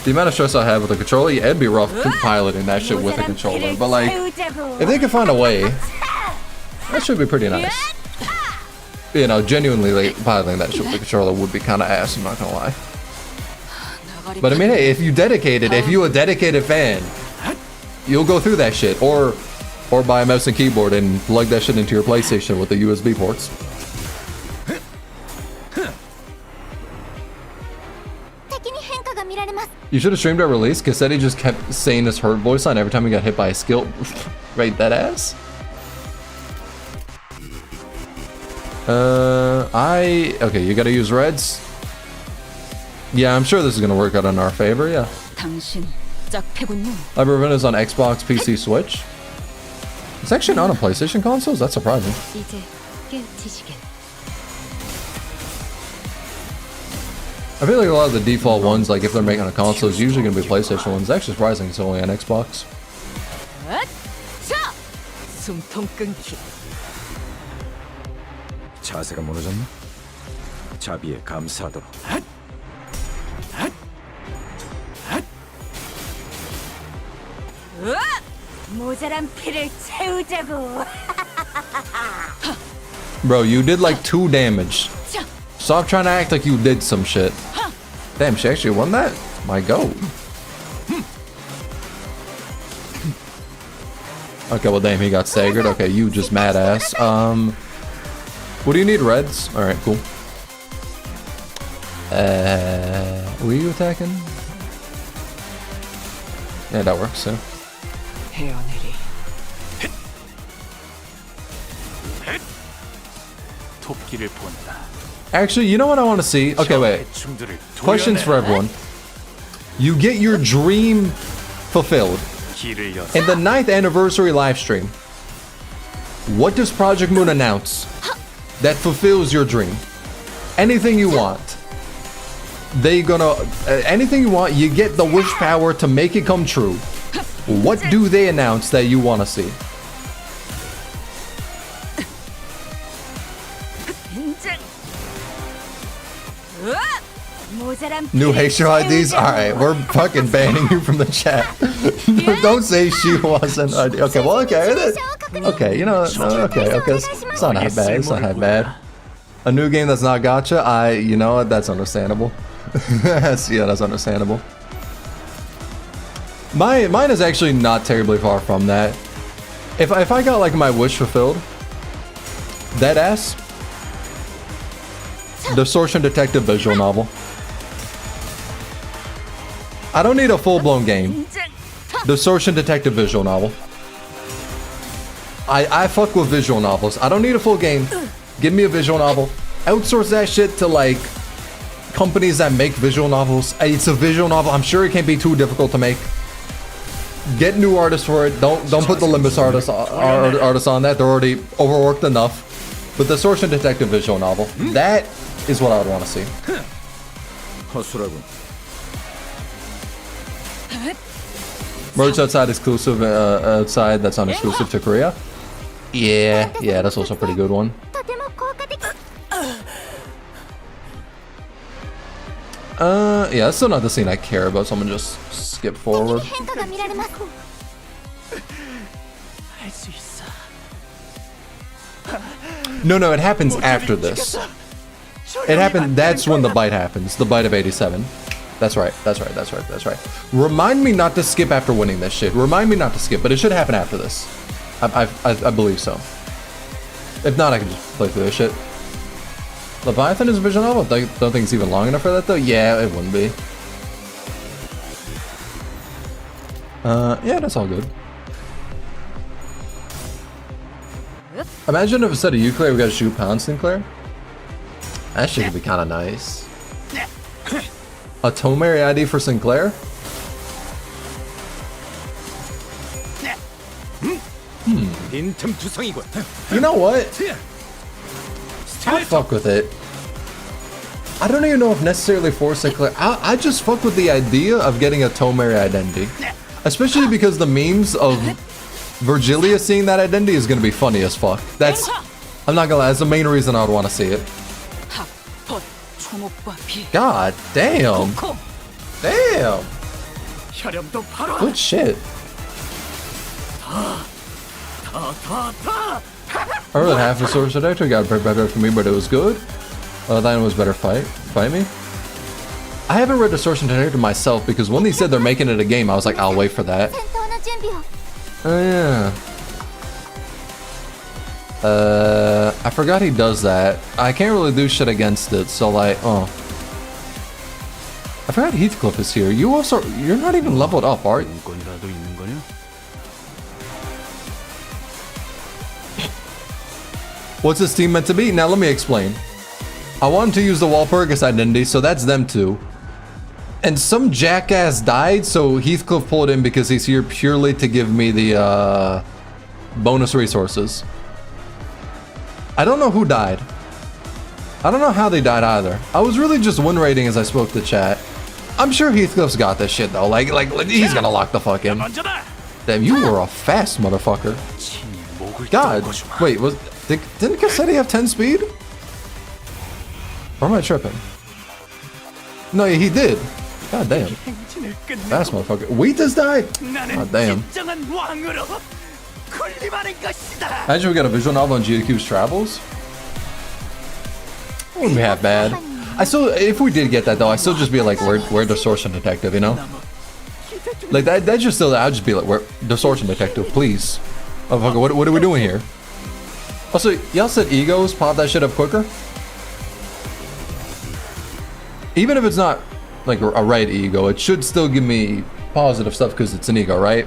The amount of stress I have with the controller, yeah, it'd be rough piloting that shit with a controller. But, like, if they can find a way, that should be pretty nice. You know, genuinely, like, piloting that shit with the controller would be kind of ass, I'm not gonna lie. But, I mean, hey, if you a dedicated fan, you'll go through that shit. Or buy a mouse and keyboard and plug that shit into your PlayStation with the USB ports. You should have streamed at release. Cassetti just kept saying his hurt voice line every time he got hit by a skill. Right, that ass? Okay, you gotta use reds. Yeah, I'm sure this is gonna work out in our favor, yeah. Library of is on Xbox, PC, Switch. It's actually not on PlayStation consoles? That's surprising. I feel like a lot of the default ones, like if they're making a console, is usually going to be PlayStation ones. It's actually surprising it's only on Xbox. 자세가 무너졌나? 자비에 감사하도록. Bro, you did like 2 damage. Stop trying to act like you did some shit. Damn, she actually won that? My goat. Okay, well damn, he got staggered. Okay, you just mad ass. What do you need? Reds? Alright, cool. Were you attacking? Yeah, that works, yeah. Actually, you know what I want to see? Okay, wait. Questions for everyone. You get your dream fulfilled in the 9th anniversary live stream. What does Project Moon announce that fulfills your dream? Anything you want. They gonna anything you want, you get the wish power to make it come true. What do they announce that you want to see? New Haitian IDs? Alright, we're fucking banning you from the chat. Don't say she wasn't. Okay, well, okay. Okay, you know, okay. It's not that bad. It's not that bad. A new game that's not gacha? You know what? That's understandable. Yeah, that's understandable. Mine is actually not terribly far from that. If I got like my wish fulfilled, that ass, the Distortion Detective visual novel. I don't need a full-blown game. The Distortion Detective visual novel. I fuck with visual novels. I don't need a full game. Give me a visual novel. Outsource that shit to like companies that make visual novels. It's a visual novel. I'm sure it can't be too difficult to make. Get new artists for it. Don't put the Limbus artists on that. They're already overworked enough. But the Distortion Detective visual novel, that is what I would want to see. Merge outside exclusive outside that's non-exclusive to Korea. Yeah, that's also a pretty good one. とても効果的。 Yeah, that's still not the scene I care about, so I'm gonna just skip forward. 変化が見られます。 No, it happens after this. It happened, that's when the bite happens. The bite of 87. That's right. Remind me not to skip after winning this shit. Remind me not to skip, but it should happen after this. I believe so. If not, I can just play through this shit. Leviathan is a visual novel? Don't think it's even long enough for that though? Yeah, it wouldn't be. Yeah, that's all good. Imagine if instead of Euclid we got to shoot Pound Sinclair. That shit could be kind of nice. A Tomary ID for Sinclair? You know what? I fuck with it. I don't even know if necessarily for Sinclair. I just fuck with the idea of getting a Tomary identity. Especially because the memes of Virgilia seeing that identity is gonna be funny as fuck. I'm not gonna lie, that's the main reason I would want to see it. God damn. Damn. Good shit. I really have the source detector. Got better for me, but it was good. Then it was better fight me. I haven't read the source detector myself because when they said they're making it a game, I was like, I'll wait for that. 戦闘の準備を。 Oh yeah. I forgot he does that. I can't really do shit against it, so like, oh. I forgot Heathcliff is here. You're not even leveled up, are you? What's this team meant to be? Now let me explain. I wanted to use the Walpurgis identity, so that's them too. And some jackass died, so Heathcliff pulled in because he's here purely to give me the bonus resources. I don't know who died. I don't know how they died either. I was really just win rating as I spoke to chat. I'm sure Heathcliff's got this shit though. Like he's gonna lock the fuck in. Damn, you were a fast motherfucker. God, wait, didn't Cassetti have 10 speed? Or am I tripping? No, yeah, he did. God damn. Fast motherfucker. Wheatus died? God damn. Imagine we got a visual novel on GQ's travels. It wouldn't be half bad. If we did get that though, I still just be like, we're Distortion Detective, you know? Like I'd just be like, we're Distortion Detective, please. Motherfucker, what are we doing here? Also, y'all said egos pop that shit up quicker? Even if it's not like a right ego, it should still give me positive stuff because it's an ego, right?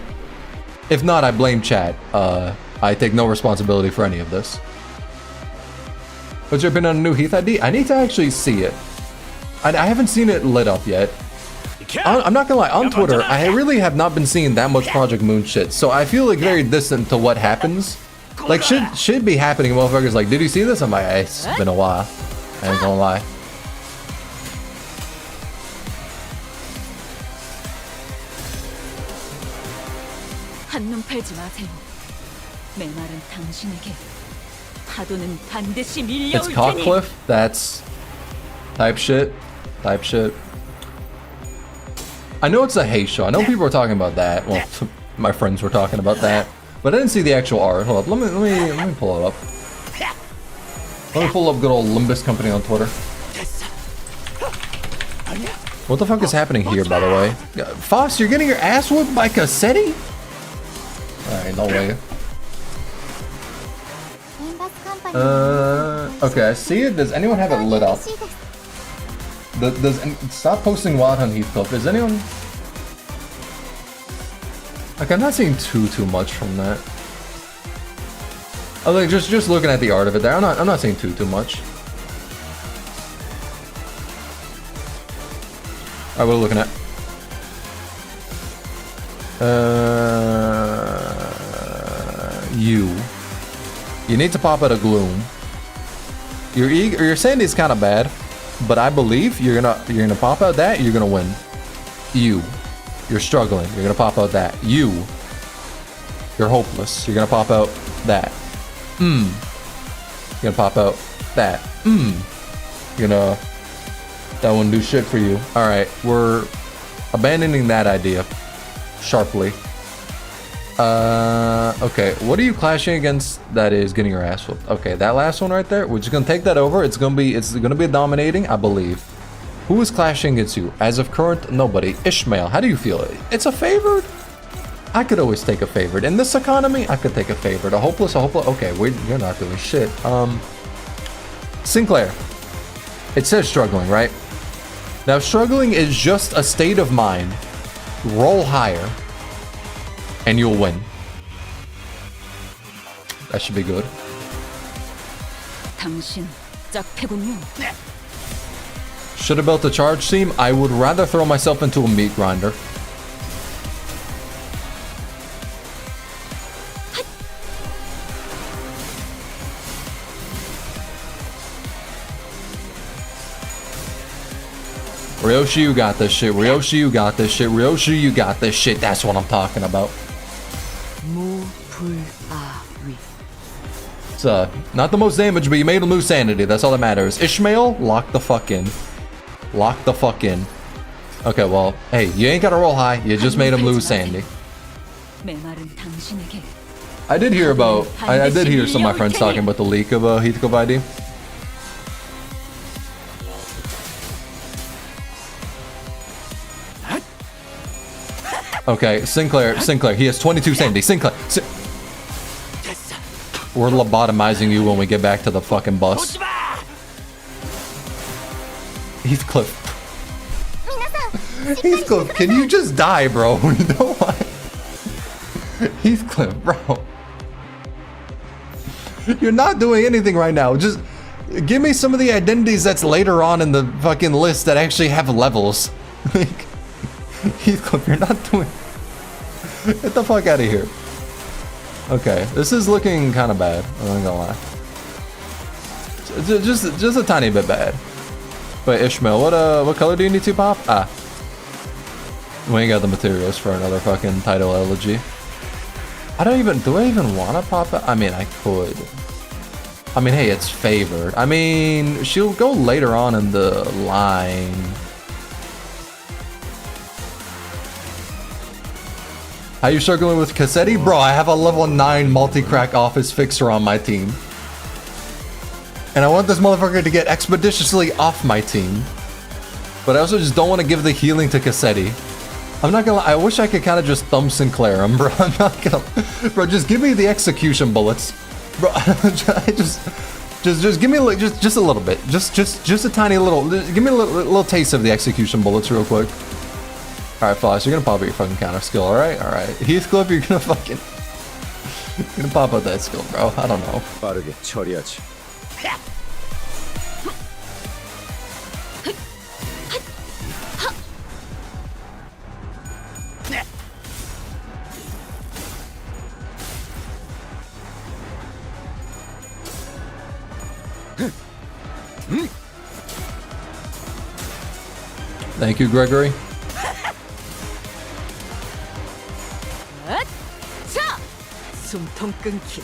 If not, I blame chat. I take no responsibility for any of this. What's your opinion on a new Heath ID? I need to actually see it. I haven't seen it lit up yet. I'm not gonna lie, on Twitter, I really have not been seeing that much Project Moon shit, so I feel like very distant to what happens. Like, should be happening. Motherfuckers like, did you see this? I'm like, hey, it's been a while. I ain't gonna lie. 한눈 팔지 마세요. 메마른 당신에게 파도는 반드시 밀려올 It's Cockcliff? That's type shit. I know it's a hate show. I know people were talking about that. Well, my friends were talking about that. But I didn't see the actual art. Hold up, let me pull it up. Let me pull up good old Limbus company on Twitter. What the fuck is happening here, by the way? Foss, you're getting your ass whooped by Cassetti? Alright, no way. Okay, I see it. Does anyone have it lit up? Stop posting Wild Hunt Heathcliff. Is anyone... Like, I'm not seeing too much from that. I like just looking at the art of it there. I'm not saying too much. Alright, what are we looking at? You need to pop out a gloom. Your Sandy's kind of bad, but I believe you're gonna pop out that, you're gonna win. You're struggling, you're gonna pop out that. You're hopeless, you're gonna pop out that. You're gonna pop out that. You're gonna, that won't do shit for you. All right, we're abandoning that idea sharply. Okay, what are you clashing against that is getting your ass whooped? Okay, that last one right there, we're just gonna take that over. It's gonna be dominating, I believe. Who is clashing against you? As of current, nobody. Ishmael, how do you feel? It's a favorite? I could always take a favorite. In this economy, I could take a favorite. A hopeless, okay, you're not doing shit. Sinclair. It says struggling, right? Now, struggling is just a state of mind. Roll higher, and you'll win. That should be good. 당신 짝패군요. Should have built a charge team. I would rather throw myself into a meat grinder. Ryoshi, you got this shit. Ryoshi, you got this shit. Ryoshi, you got this shit. That's what I'm talking about. It's not the most damage, but you made him lose sanity. That's all that matters. Ishmael, lock the fuck in. Lock the fuck in. Okay, well, hey, you ain't gotta roll high. You just made him lose sanity. I did hear about. I did hear some of my friends talking about the leak of Heathcliff ID. Okay, Sinclair, he has 22 sanity. Sinclair, we're lobotomizing you when we get back to the fucking bus. Heathcliff. Heathcliff, can you just die, bro? You know what? Heathcliff, bro. You're not doing anything right now. Just give me some of the identities that's later on in the fucking list that actually have levels. Like, Heathcliff, you're not doing. Get the fuck out of here. Okay, this is looking kind of bad. I'm not gonna lie. Just a tiny bit bad. Wait, Ishmael, what color do you need to pop? Ah, we ain't got the materials for another fucking title elegy. Do I even want to pop it? I mean, I could. I mean, hey, it's favored. I mean, she'll go later on in the line. How you struggling with Cassetti? Bro, I have a level 9 multi-crack office fixer on my team. And I want this motherfucker to get expeditiously off my team. But I also just don't want to give the healing to Cassetti. I'm not gonna lie, I wish I could kind of just thumb Sinclair him, bro. I'm not gonna... Bro, just give me the execution bullets. Bro, just give me just a little bit. Just a tiny little... Give me a little taste of the execution bullets real quick. Alright, Floss, you're gonna pop out your fucking counter skill, alright? Alright. Heathcliff, you're gonna fucking... You're gonna pop out that skill, bro. I don't know. 빠르게 처리하지. Thank you, Gregory. 숨통 끊기.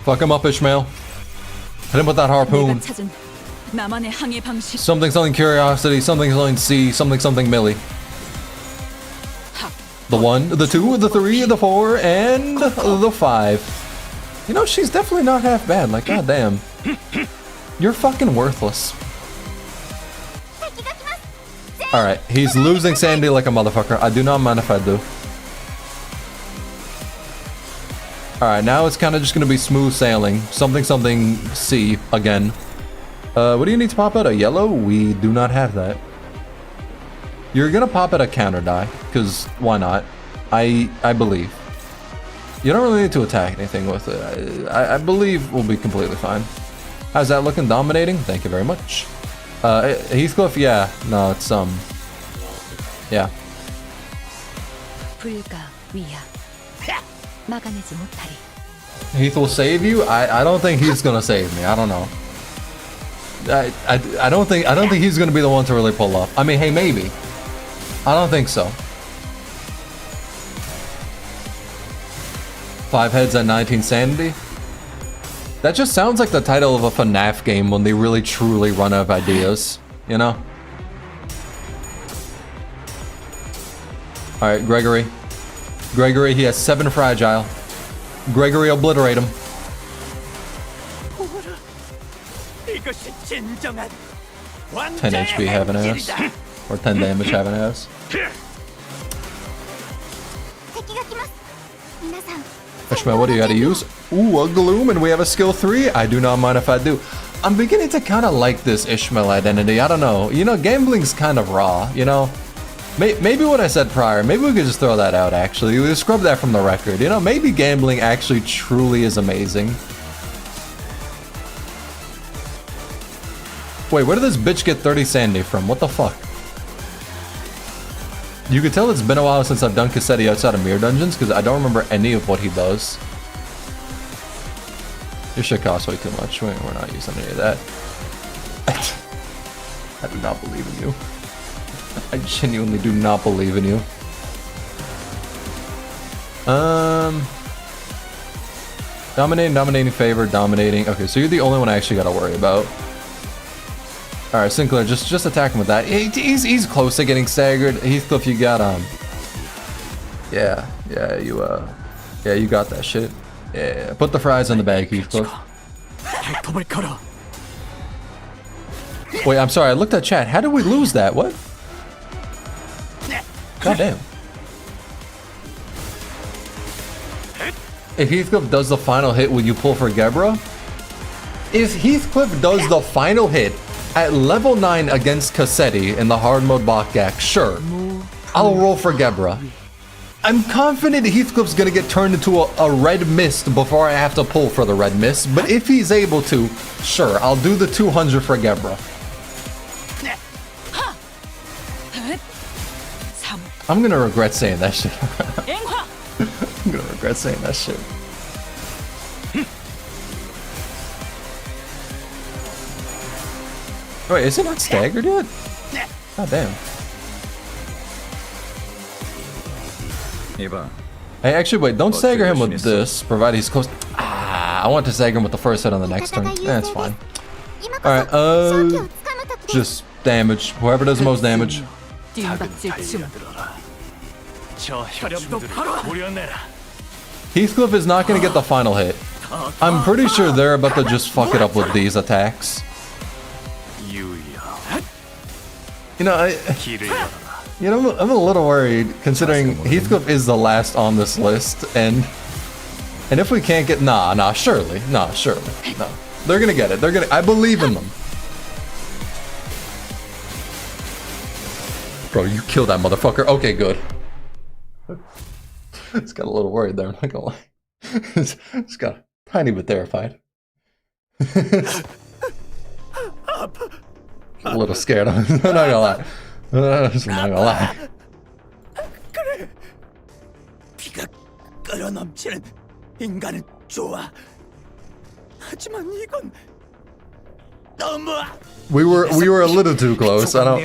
Fuck him up, Ishmael. Hit him with that harpoon. 나만의 항해 방식. Something curiosity, something C, something Millie. The 1, the 2, the 3, the 4, and the 5. You know, she's definitely not half bad. Like, goddamn. You're fucking worthless. Alright, he's losing sanity like a motherfucker. I do not mind if I do. Alright, now it's kind of just going to be smooth sailing. Something C again. What do you need to pop out? A yellow? We do not have that. You're gonna pop at a counter die, because why not? I believe. You don't really need to attack anything with it. I believe we'll be completely fine. How's that looking? Dominating? Thank you very much. Heathcliff, yeah. No, it's yeah. Heath will save you? I don't think he's gonna save me. I don't know. I don't think he's gonna be the one to really pull up. I mean, hey, maybe. I don't think so. 5 heads at 19 sanity? That just sounds like the title of a FNAF game when they really truly run out of ideas, you know? Alright, Gregory. Gregory, he has 7 fragile. Gregory, obliterate him. 10 HP having ass. Or 10 damage having ass. Ishmael, what do you gotta use? Ooh, a Gloom, and we have a skill 3? I do not mind if I do. I'm beginning to kind of like this Ishmael identity. I don't know. You know, gambling's kind of raw, you know? Maybe what I said prior, maybe we could just throw that out, actually. We scrub that from the record. You know, maybe gambling actually truly is amazing. Wait, where did this bitch get 30 sanity from? What the fuck? You could tell it's been a while since I've done Cassetti outside of Mirror Dungeons, because I don't remember any of what he does. Your shit costs way too much. We're not using any of that. I do not believe in you. I genuinely do not believe in you. Dominating favor, dominating. Okay, so you're the only one I actually gotta worry about. Alright, Sinclair, just attack him with that. He's close to getting staggered. Heathcliff, you got yeah, you got that shit. Yeah, put the fries in the bag, Heathcliff. Wait, I'm sorry, I looked at chat. How did we lose that? What? God damn. If Heathcliff does the final hit, will you pull for Gebra? If Heathcliff does the final hit at level 9 against Cassetti in the hard mode BokGak, sure, I'll roll for Gebra. I'm confident Heathcliff's gonna get turned into a red mist before I have to pull for the red mist, but if he's able to, sure, I'll do the 200 for Gebra. I'm gonna regret saying that shit. I'm gonna regret saying that shit. Wait, is it not staggered yet? God damn. Hey, actually, wait, don't stagger him with this, provided he's close. I want to stagger him with the first hit on the next turn. That's fine. Alright, just damage. Whoever does the most damage. Heathcliff is not going to get the final hit. I'm pretty sure they're about to just fuck it up with these attacks. You know, I'm a little worried considering Heathcliff is the last on this list, and if we can't get surely, no, they're gonna get it. I believe in them. Bro, you killed that motherfucker. Okay, good. It's got a little worried there, I'm not gonna lie. It's got a tiny bit terrified. A little scared. I'm not gonna lie. I'm not gonna lie. We were a little too close. I don't.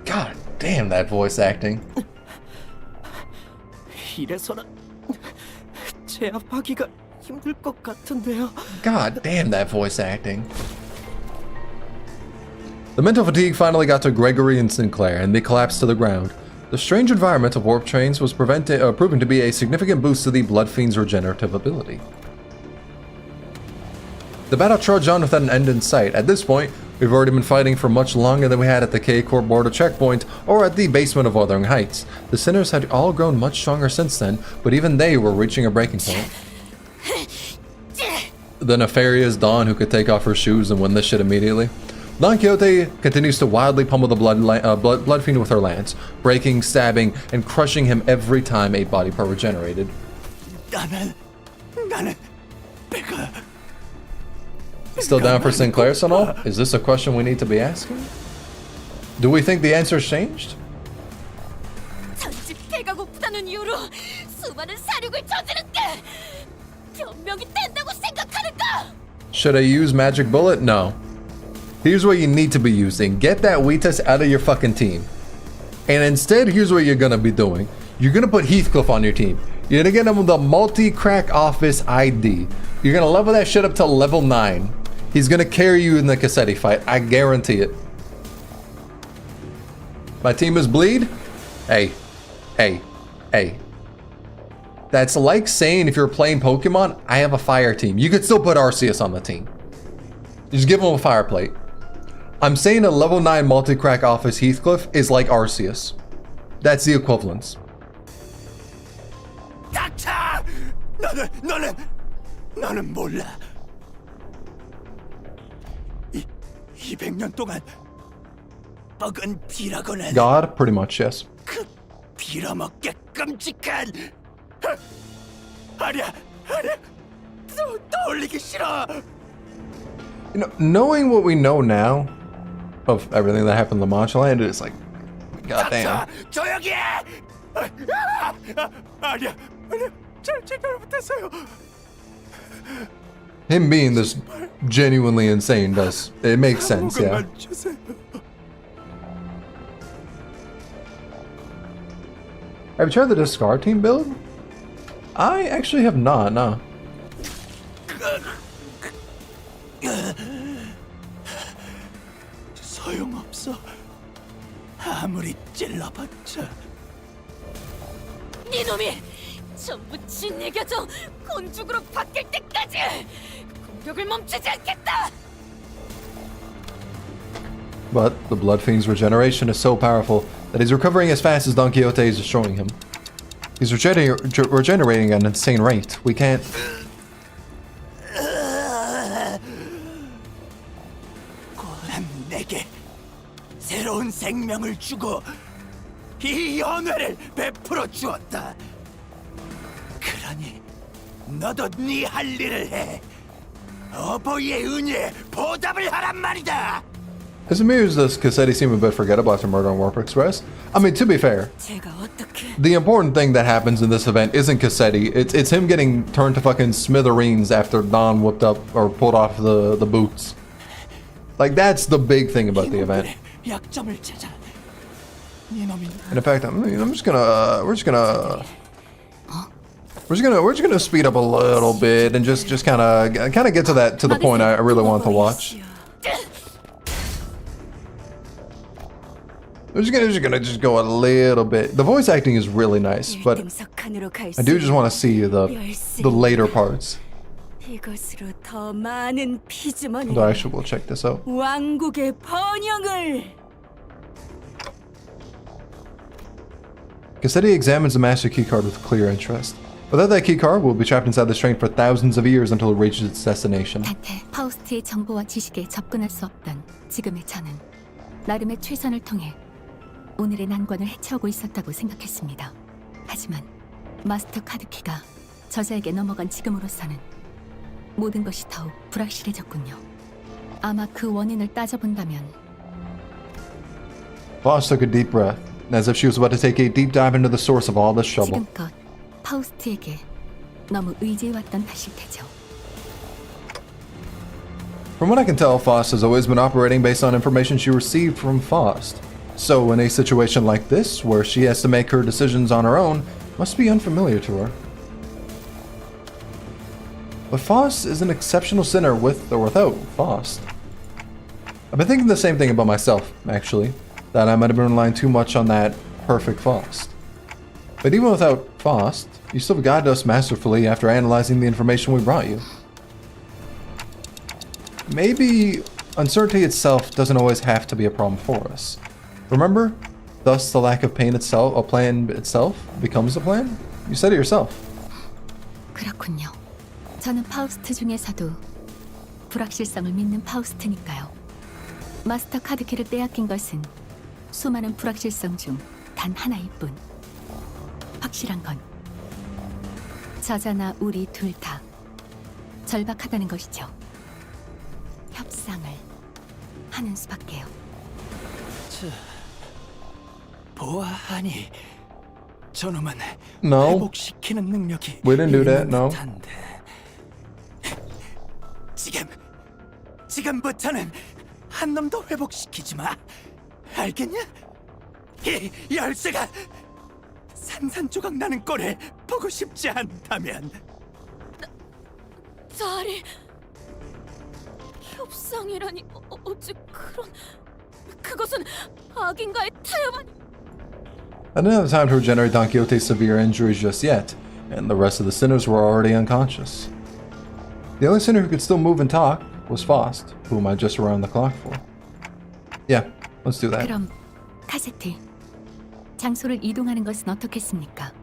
God damn that voice acting. God damn that voice acting. The mental fatigue finally got to Gregory and Sinclair, and they collapsed to the ground. The strange environment of warp trains was proven to be a significant boost to the Blood Fiend's regenerative ability. The battle trudged on without an end in sight. At this point, we've already been fighting for much longer than we had at the K-Corp border checkpoint or at the basement of Wuthering Heights. The Sinners had all grown much stronger since then, but even they were reaching a breaking point. the nefarious Dawn who could take off her shoes and win this shit immediately. Don Quixote continues to wildly pummel the blood fiend with her lance, breaking, stabbing, and crushing him every time a body part regenerated. Still down for Sinclair, Tsunul? Is this a question we need to be asking? Do we think the answer's changed? 전직 배가 고프다는 이유로 수많은 사륙을 저지른데 변명이 된다고 생각하는가? Should I use Magic Bullet? No. Here's what you need to be using. Get that Wheatus out of your fucking team. And instead, here's what you're gonna be doing. You're gonna put Heathcliff on your team. You're gonna get him the multi-crack office ID. You're gonna level that shit up to level 9. He's gonna carry you in the Cassetti fight. I guarantee it. My team is bleed? Hey. That's like saying if you're playing Pokemon, I have a fire team. You could still put Arceus on the team. Just give him a fire plate. I'm saying a level 9 multi-crack office Heathcliff is like Arceus. That's the equivalence. 닥쳐! 너는 몰라. 200년 동안 뻑은 빌어고는 God, pretty much, yes. 그 빌어먹게 끔찍한 아니야 떠올리기 싫어. You know, knowing what we know now of everything that happened in La Mancha Land, it's like, goddamn. 조용히 해! 아니야 잘못했어요. Him being this genuinely insane does, it makes sense, yeah. 주세요. Have you tried the discard team build? I actually have not, no. 소용없어. 아무리 찔러봤자. 이놈이 전부 짓이겨져 곤죽으로 바뀔 때까지 공격을 멈추지 않겠다. But the Blood Fiend's regeneration is so powerful that he's recovering as fast as Don Quixote is destroying him. He's regenerating at an insane rate. We can't... 내게 새로운 생명을 주고 이 연회를 베풀어 주었다. 그러니 너도 네 할 일을 해. 어버이의 은혜에 보답을 하란 말이다. As amused as Cassetti seemed a bit forgettable after murder on Warp Express, I mean, to be fair, 제가 어떻게 the important thing that happens in this event isn't Cassetti. It's him getting turned to fucking smithereens after Don whipped up or pulled off the boots. Like, that's the big thing about the event. 약점을 찾아. 이놈이 And in fact, I'm just gonna, we're just gonna speed up a little bit and just kind of get to the point I really want to watch. We're just gonna go a little bit. The voice acting is really nice, but I do just want to see the later parts. 이것으로 더 많은 피주머니 Although actually, we'll check this out. 왕국의 번영을. Cassetti examines the master keycard with clear interest. Without that keycard, we'll be trapped inside this train for thousands of years until it reaches its destination. 단테 파우스트의 정보와 지식에 접근할 수 없던 지금의 저는 나름의 최선을 통해 오늘의 난관을 해치우고 있었다고 생각했습니다. 하지만 마스터 카드키가 저자에게 넘어간 지금으로서는 모든 것이 더욱 불확실해졌군요. 아마 그 원인을 따져본다면 Voss took a deep breath, as if she was about to take a deep dive into the source of all this trouble. 지금껏 파우스트에게 너무 의지해왔던 탓일 테죠. From what I can tell, Faust has always been operating based on information she received from Faust. So in a situation like this, where she has to make her decisions on her own, must be unfamiliar to her. But Faust is an exceptional sinner with or without Faust. I've been thinking the same thing about myself, actually, that I might have been relying too much on that perfect Faust. But even without Faust, you still have guided us masterfully after analyzing the information we brought you. Maybe uncertainty itself doesn't always have to be a problem for us. Remember? Thus the lack of pain itself, a plan itself, becomes a plan? You said it yourself. 그렇군요. 저는 파우스트 중에서도 불확실성을 믿는 파우스트니까요. 마스터 카드키를 빼앗긴 것은 수많은 불확실성 중 단 하나일 뿐. 확실한 건 저자나 우리 둘 다 절박하다는 것이죠. 협상을 하는 수밖에요. 보아하니 저놈은 No. 회복시키는 능력이 We didn't do that, 있는 no. 듯한데. 지금부터는 한 놈도 회복시키지 마. 알겠냐? 이 열쇠가 산산조각 나는 꼴을 보고 싶지 않다면 다리 협상이라니 어찌 그런 그것은 악인가의 타협 아니 I didn't have time to regenerate Don Quixote's severe injuries just yet, and the rest of the sinners were already unconscious. The only sinner who could still move and talk was Faust, whom I just around the clock for. Yeah, let's do that. 그럼 카세트, 장소를 이동하는 것은 어떻겠습니까?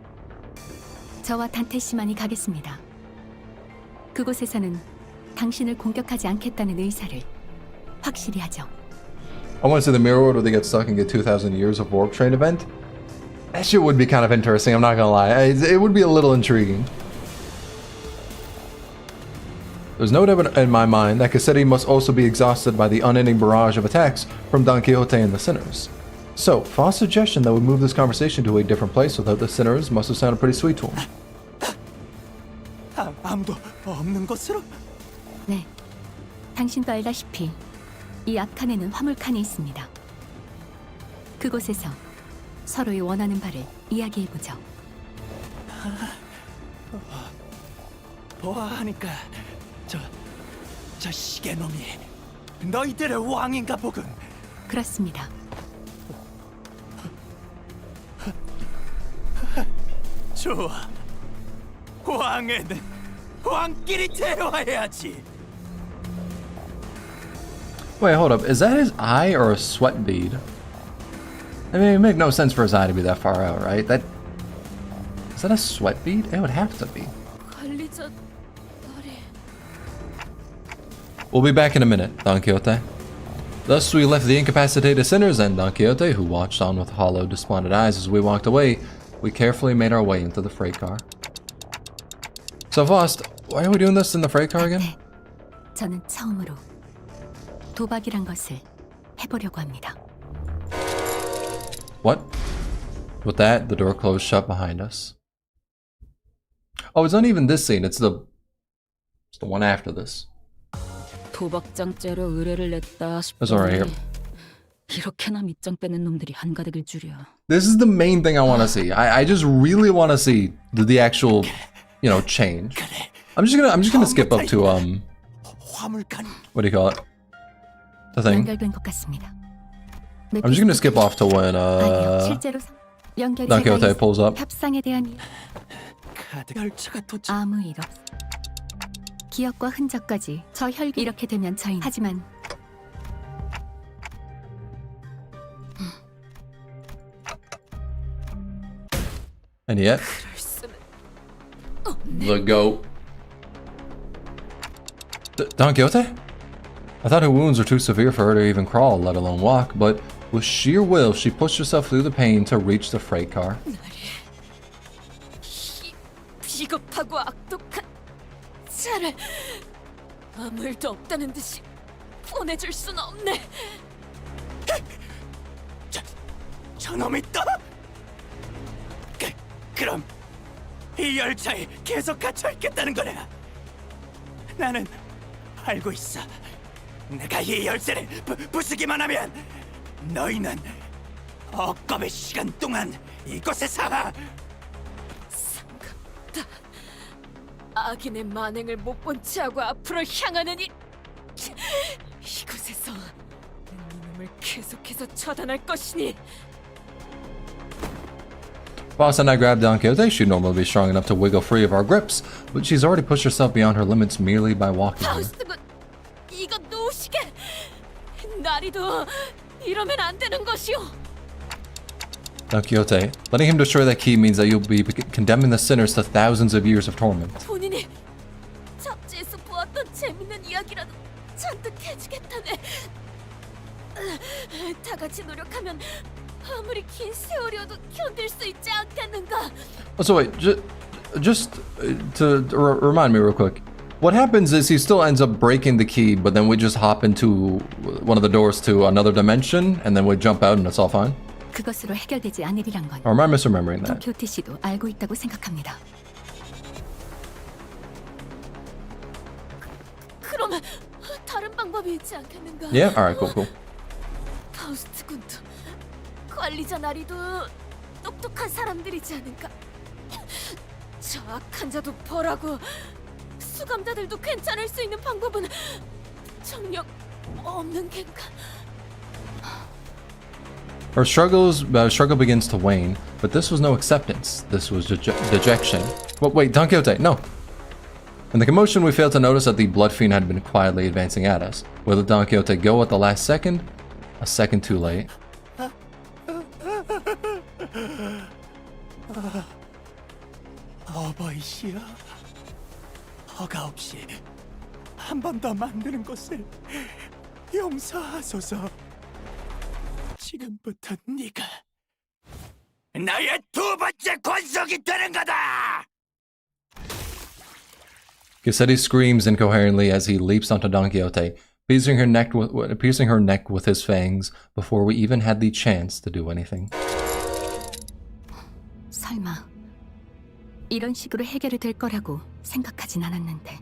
저와 단테 씨만이 가겠습니다. 그곳에서는 당신을 공격하지 않겠다는 의사를 확실히 하죠. I want to see the mirror where they get stuck and get 2,000 years of warp train event. That shit would be kind of interesting, I'm not gonna lie. It would be a little intriguing. There's no doubt in my mind that Cassetti must also be exhausted by the unending barrage of attacks from Don Quixote and the sinners. So, Faust's suggestion that we move this conversation to a different place without the sinners must have sounded pretty sweet to him. 아무도 없는 곳으로? 네, 당신도 알다시피 이 앞칸에는 화물칸이 있습니다. 그곳에서 서로의 원하는 바를 이야기해보죠. 보아하니까 저 시계놈이 너희들의 왕인가 보군. 그렇습니다. 좋아. 왕에는 왕끼리 대화해야지. Wait, hold up. Is that his eye or a sweat bead? I mean, it would make no sense for his eye to be that far out, right? Is that a sweat bead? It would have to be. 관리자 다리 We'll be back in a minute, Don Quixote. Thus we left the incapacitated sinners and Don Quixote, who watched on with hollow, despondent eyes as we walked away. We carefully made our way into the freight car. So Faust, why are we doing this in the freight car again? 네, 저는 처음으로 도박이란 것을 해보려고 합니다. What? With that, the door closed shut behind us. Oh, it's not even this scene, it's the one after this. 도박장죄로 의뢰를 냈다 That's all right 싶더니 here. 이렇게나 밑장 빼는 놈들이 한가득일 줄이야. This is the main thing I want to see. I just really want to see the actual, you know, change. I'm just gonna skip up to 화물칸. what do you call it? The thing. 연결된 것 같습니다. I'm just gonna skip off to when 아니요, 실제로 연결이 Don 되어 Quixote 있- pulls up. 협상에 대한 카드 열차가 도착. 아무 일 없. 기억과 흔적까지 저 혈기 이렇게 되면 저희 하지만 And yet, 그럴 수는 the goat. Don Quixote? I thought her wounds were too severe for her to even crawl, let alone walk, but with sheer will, she pushed herself through the pain to reach the freight car. 비겁하고 악독한 차를 아무 일도 없다는 듯이 보내줄 순 없네. 저놈이 또? 그럼 이 열차에 계속 갇혀 있겠다는 거냐? 나는 알고 있어. 내가 이 열쇠를 부수기만 하면 너희는 억겁의 시간 동안 이곳에 살아. 상관없다. 악인의 만행을 못 본 채하고 앞으로 향하는 이곳에서 이놈을 계속해서 처단할 것이니. Faust and I grabbed Don Quixote. She'd normally be strong enough to wiggle free of our grips, but she's already pushed herself beyond her limits merely by walking here. 파우스군, 이거 놓으시게. 나리도 이러면 안 되는 것이오. Don Quixote, letting him destroy that key means that you'll be condemning the sinners to thousands of years of torment. 본인이 잡지에서 보았던 재밌는 이야기라도 잔뜩 해주겠다네. 다 같이 노력하면 아무리 긴 세월이어도 견딜 수 있지 않겠는가? So wait, just to remind me real quick. What happens is he still ends up breaking the key, but then we just hop into one of the doors to another dimension, and then we jump out and it's all fine? 그것으로 해결되지 않으리란 건 Or am I misremembering that? 도쿄 씨도 알고 있다고 생각합니다. 그러면 다른 방법이 있지 않겠는가? Yeah? Alright, cool. 파우스트 군도 관리자 나리도 똑똑한 사람들이지 않을까? 저 악한 자도 벌하고 수감자들도 괜찮을 수 있는 방법은 정녕 없는 겐가? Her struggle begins to wane, but this was no acceptance. This was dejection. Wait, Don Quixote, no. In the commotion, we failed to notice that the Blood Fiend had been quietly advancing at us. Will Don Quixote go at the last second? A second too late. 어버이시여, 허가 없이 한 번 더 만드는 것을 용서하소서. 지금부터 네가 나의 두 번째 권속이 되는 거다. Cassetti screams incoherently as he leaps onto Don Quixote, piercing her neck with his fangs before we even had the chance to do anything. 설마 이런 식으로 해결이 될 거라고 생각하진 않았는데.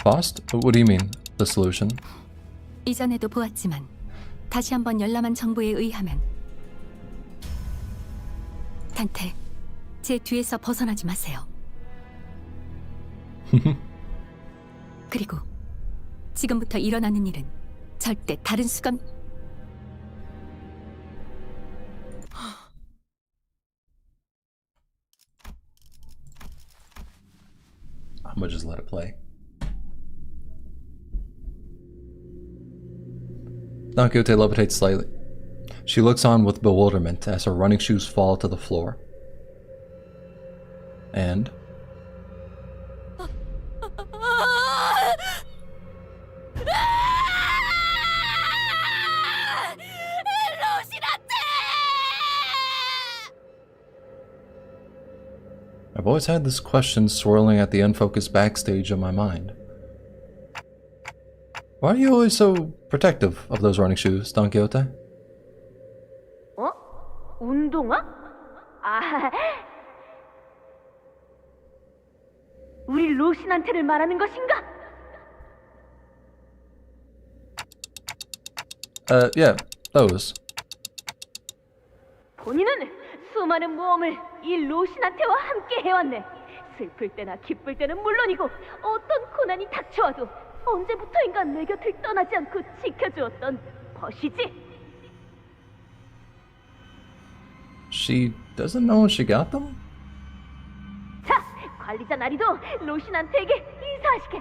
Faust? What do you mean? The solution? 이전에도 보았지만 다시 한번 열람한 정보에 의하면 단테, 제 뒤에서 벗어나지 마세요. 그리고 지금부터 일어나는 일은 절대 다른 수감... I'm gonna just let it play. Don Quixote levitates slightly. She looks on with bewilderment as her running shoes fall to the floor. And... I've always had this question swirling at the unfocused backstage of my mind. Why are you always so protective of those running shoes, Don Quixote? 어? 운동화? 아, 우리 로신한테를 말하는 것인가? Yeah, those. 본인은 수많은 모험을 이 로신한테와 함께 해왔네. 슬플 때나 기쁠 때는 물론이고 어떤 고난이 닥쳐와도 언제부터인가 내 곁을 떠나지 않고 지켜주었던 벗이지. She doesn't know she got them? 자, 관리자 나리도 로신한테에게 인사하시게.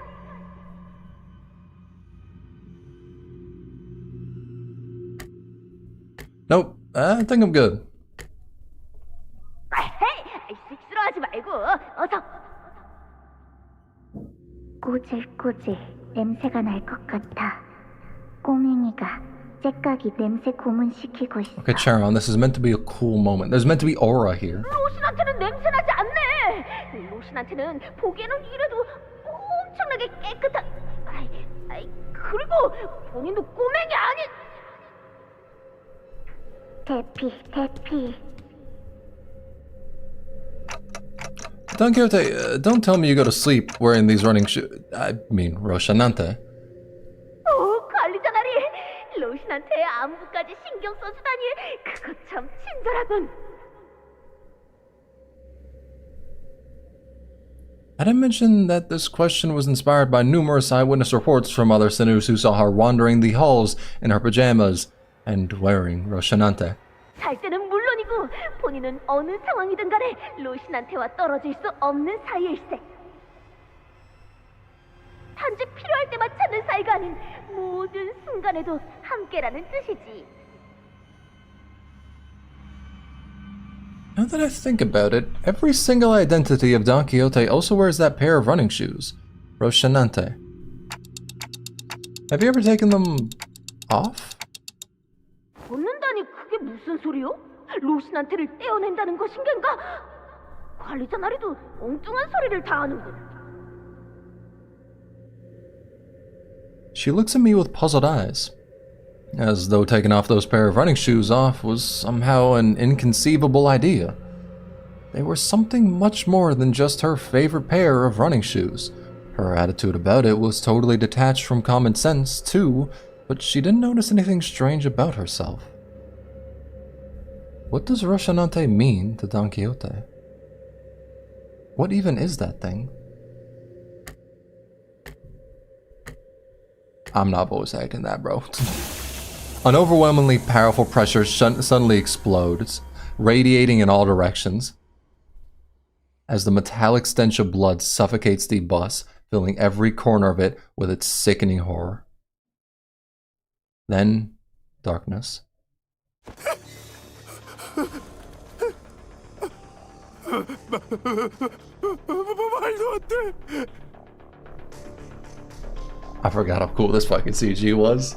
Nope, I think I'm good. 헤이, 쑥스러워하지 말고 어서. 꼬질꼬질 냄새가 날 것 같아. 꼬맹이가 째깍이 냄새 고문시키고 있어. Okay, Charon, this is meant to be a cool moment. There's meant to be aura here. 로신한테는 냄새나지 않네. 로신한테는 보기에는 이래도 엄청나게 깨끗한. 그리고 본인도 꼬맹이 아닌. 대피. Don Quixote, don't tell me you go to sleep wearing these running shoes. I mean, Roshanante. 관리자 나리. 로신한테 안부까지 신경 써주다니. 그거 참 친절하군. I didn't mention that this question was inspired by numerous eyewitness reports from other sinners who saw her wandering the halls in her pajamas and wearing Roshanante. 잘 때는 물론이고 본인은 어느 상황이든 간에 로신한테와 떨어질 수 없는 사이일세. 단지 필요할 때만 찾는 사이가 아닌 모든 순간에도 함께라는 뜻이지. Now that I think about it, every single identity of Don Quixote also wears that pair of running shoes, Roshanante. Have you ever taken them off? 벗는다니 그게 무슨 소리요? 로신한테를 떼어낸다는 것인가? 관리자 나리도 엉뚱한 소리를 다 하는군. She looks at me with puzzled eyes, as though taking off those pair of running shoes off was somehow an inconceivable idea. They were something much more than just her favorite pair of running shoes. Her attitude about it was totally detached from common sense, too, but she didn't notice anything strange about herself. What does Rocinante mean to Don Quixote? What even is that thing? I'm not voice acting that, bro. An overwhelmingly powerful pressure suddenly explodes, radiating in all directions, as the metallic stench of blood suffocates the bus, filling every corner of it with its sickening horror. Then, darkness. I forgot how cool this fucking CG was.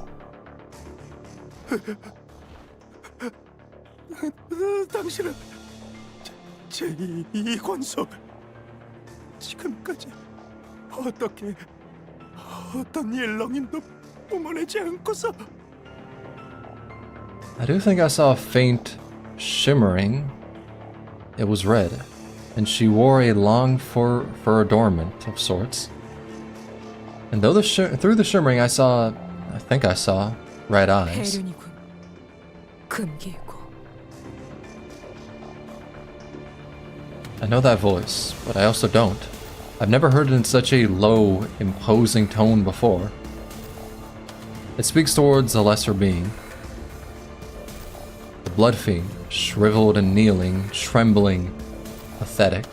당신은 제2 권속을 지금까지 어떻게 어떤 일렁임도 뿜어내지 않고서 I do think I saw a faint shimmering. It was red, and she wore a long fur adornment of sorts. And though through the shimmering I think I saw red eyes. I know that voice, but I also don't. I've never heard it in such a low, imposing tone before. It speaks towards a lesser being. The blood fiend, shriveled and kneeling, trembling, pathetic.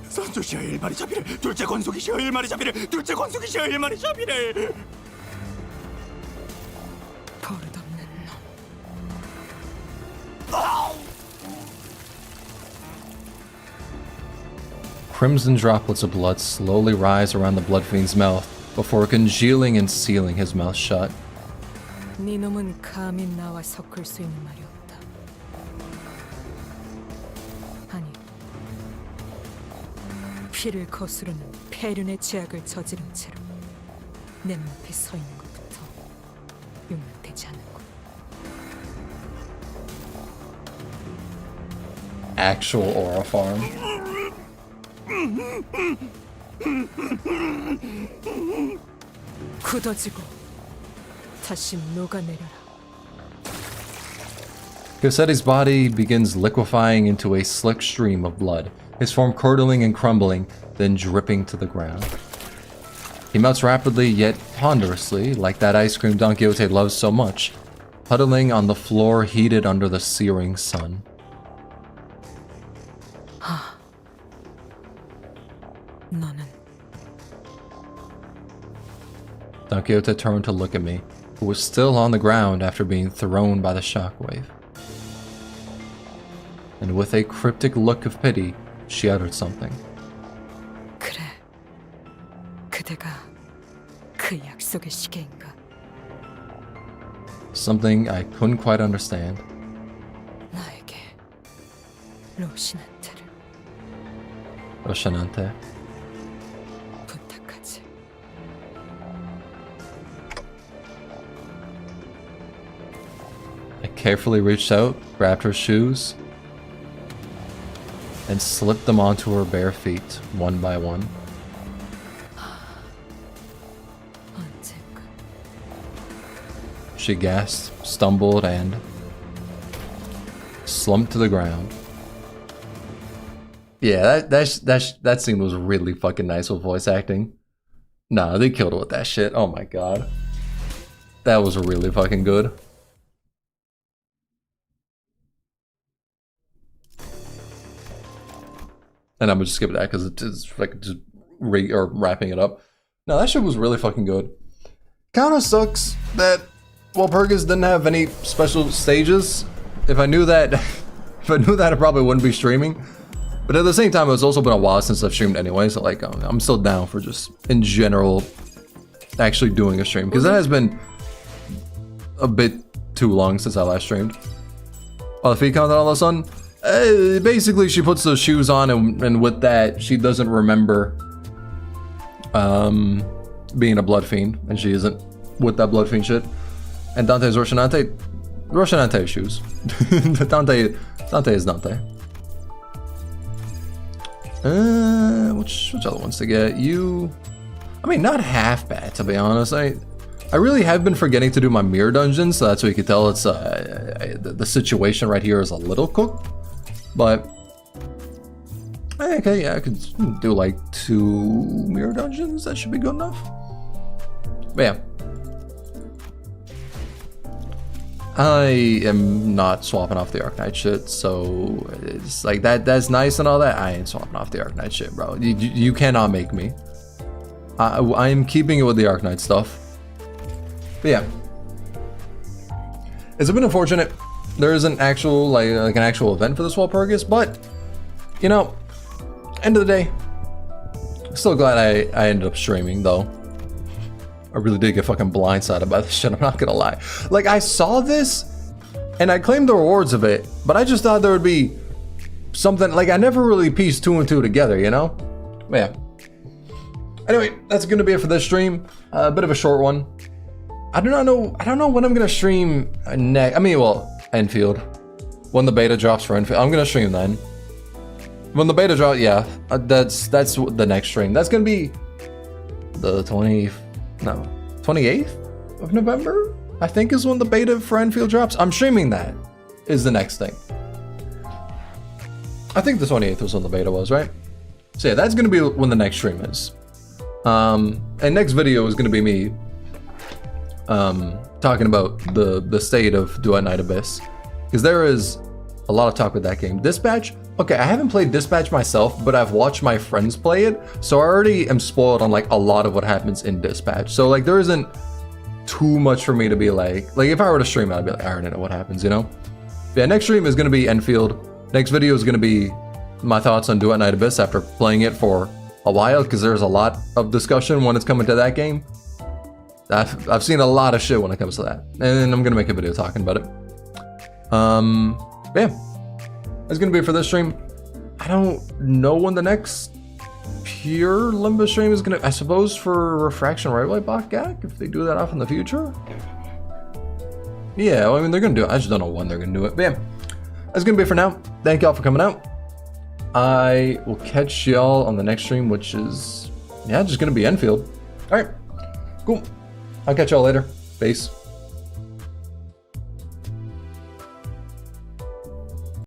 선조시여 일마리 자비를 둘째 권속이시여 일마리 자비를 둘째 권속이시여 일마리 자비를 버릇없는 놈. Crimson droplets of blood slowly rise around the blood fiend's mouth before congealing and sealing his mouth shut. 네 놈은 감히 나와 섞을 수 있는 말이 없다. 아니, 피를 거스르는 폐륜의 죄악을 저지른 채로 내 눈앞에 서 있는 것부터 용납되지 않는군. Actual aura farm. 굳어지고 다시 녹아내려라. Cossetti's body begins liquefying into a slick stream of blood, his form curdling and crumbling, then dripping to the ground. He melts rapidly yet ponderously, like that ice cream Don Quixote loves so much, puddling on the floor heated under the searing sun. 너는 Don Quixote turned to look at me, who was still on the ground after being thrown by the shockwave. And with a cryptic look of pity, she uttered something. 그래, 그대가 그 약속의 시계인가? Something I couldn't quite understand. 나에게 로신한테를 Rocinante. 부탁하지. I carefully reached out, grabbed her shoes, and slipped them onto her bare feet, one by one. 언젠가 She gasped, stumbled, and slumped to the ground. Yeah, that scene was really fucking nice with voice acting. Nah, they killed it with that shit. Oh my god. That was really fucking good. And I'm gonna just skip that because it's like just wrapping it up. No, that shit was really fucking good. Kinda sucks that Walpurgis didn't have any special stages. If I knew that, I probably wouldn't be streaming. But at the same time, it's also been a while since I've streamed anyway, so like I'm still down for just in general actually doing a stream, because it has been a bit too long since I last streamed. Oh, the feet count all of a sudden? Basically, she puts those shoes on, and with that, she doesn't remember being a blood fiend, and she isn't with that blood fiend shit. And Dante's Roshanante shoes. Dante is Dante. Which other ones to get? You, I mean, not half bad, to be honest. I really have been forgetting to do my mirror dungeons, so that's what you can tell. It's the situation right here is a little cooked, but okay, yeah, I could do like 2 mirror dungeons. That should be good enough. But yeah, I am not swapping off the Arknight shit, so it's like that's nice and all that. I ain't swapping off the Arknight shit, bro. You cannot make me. I am keeping it with the Arknight stuff. But yeah, it's a bit unfortunate there isn't actual like an actual event for this Walpurgis, but you know, end of the day, still glad I ended up streaming though. I really did get fucking blindsided by this shit, I'm not gonna lie. Like, I saw this and I claimed the rewards of it, but I just thought there would be something, like I never really pieced 2 and 2 together, you know? But yeah. Anyway, that's gonna be it for this stream. A bit of a short one. I don't know when I'm gonna stream next. I mean, well, Enfield. When the beta drops for Enfield, I'm gonna stream then. When the beta drops, yeah, that's the next stream. That's gonna be the 28th of November, I think, is when the beta for Enfield drops. I'm streaming that. Is the next thing. I think the 28th was when the beta was, right? So yeah, that's gonna be when the next stream is. And next video is gonna be me talking about the state of Duet Night Abyss, because there is a lot of talk with that game. Dispatch, okay, I haven't played Dispatch myself, but I've watched my friends play it, so I already am spoiled on like a lot of what happens in Dispatch. So like there isn't too much for me to be like if I were to stream it, I'd be like, I already know what happens, you know? But yeah, next stream is gonna be Enfield. Next video is gonna be my thoughts on Duet Night Abyss after playing it for a while, because there's a lot of discussion when it's coming to that game. I've seen a lot of shit when it comes to that, and I'm gonna make a video talking about it. Yeah, that's gonna be it for this stream. I don't know when the next pure Limbus stream is gonna. I suppose for Refraction Right Away BokGak, if they do that off in the future. Yeah, well, I mean they're gonna do it. I just don't know when they're gonna do it. But yeah, that's gonna be it for now. Thank y'all for coming out. I will catch y'all on the next stream, which is just gonna be Enfield. All right, cool. I'll catch y'all later. Peace.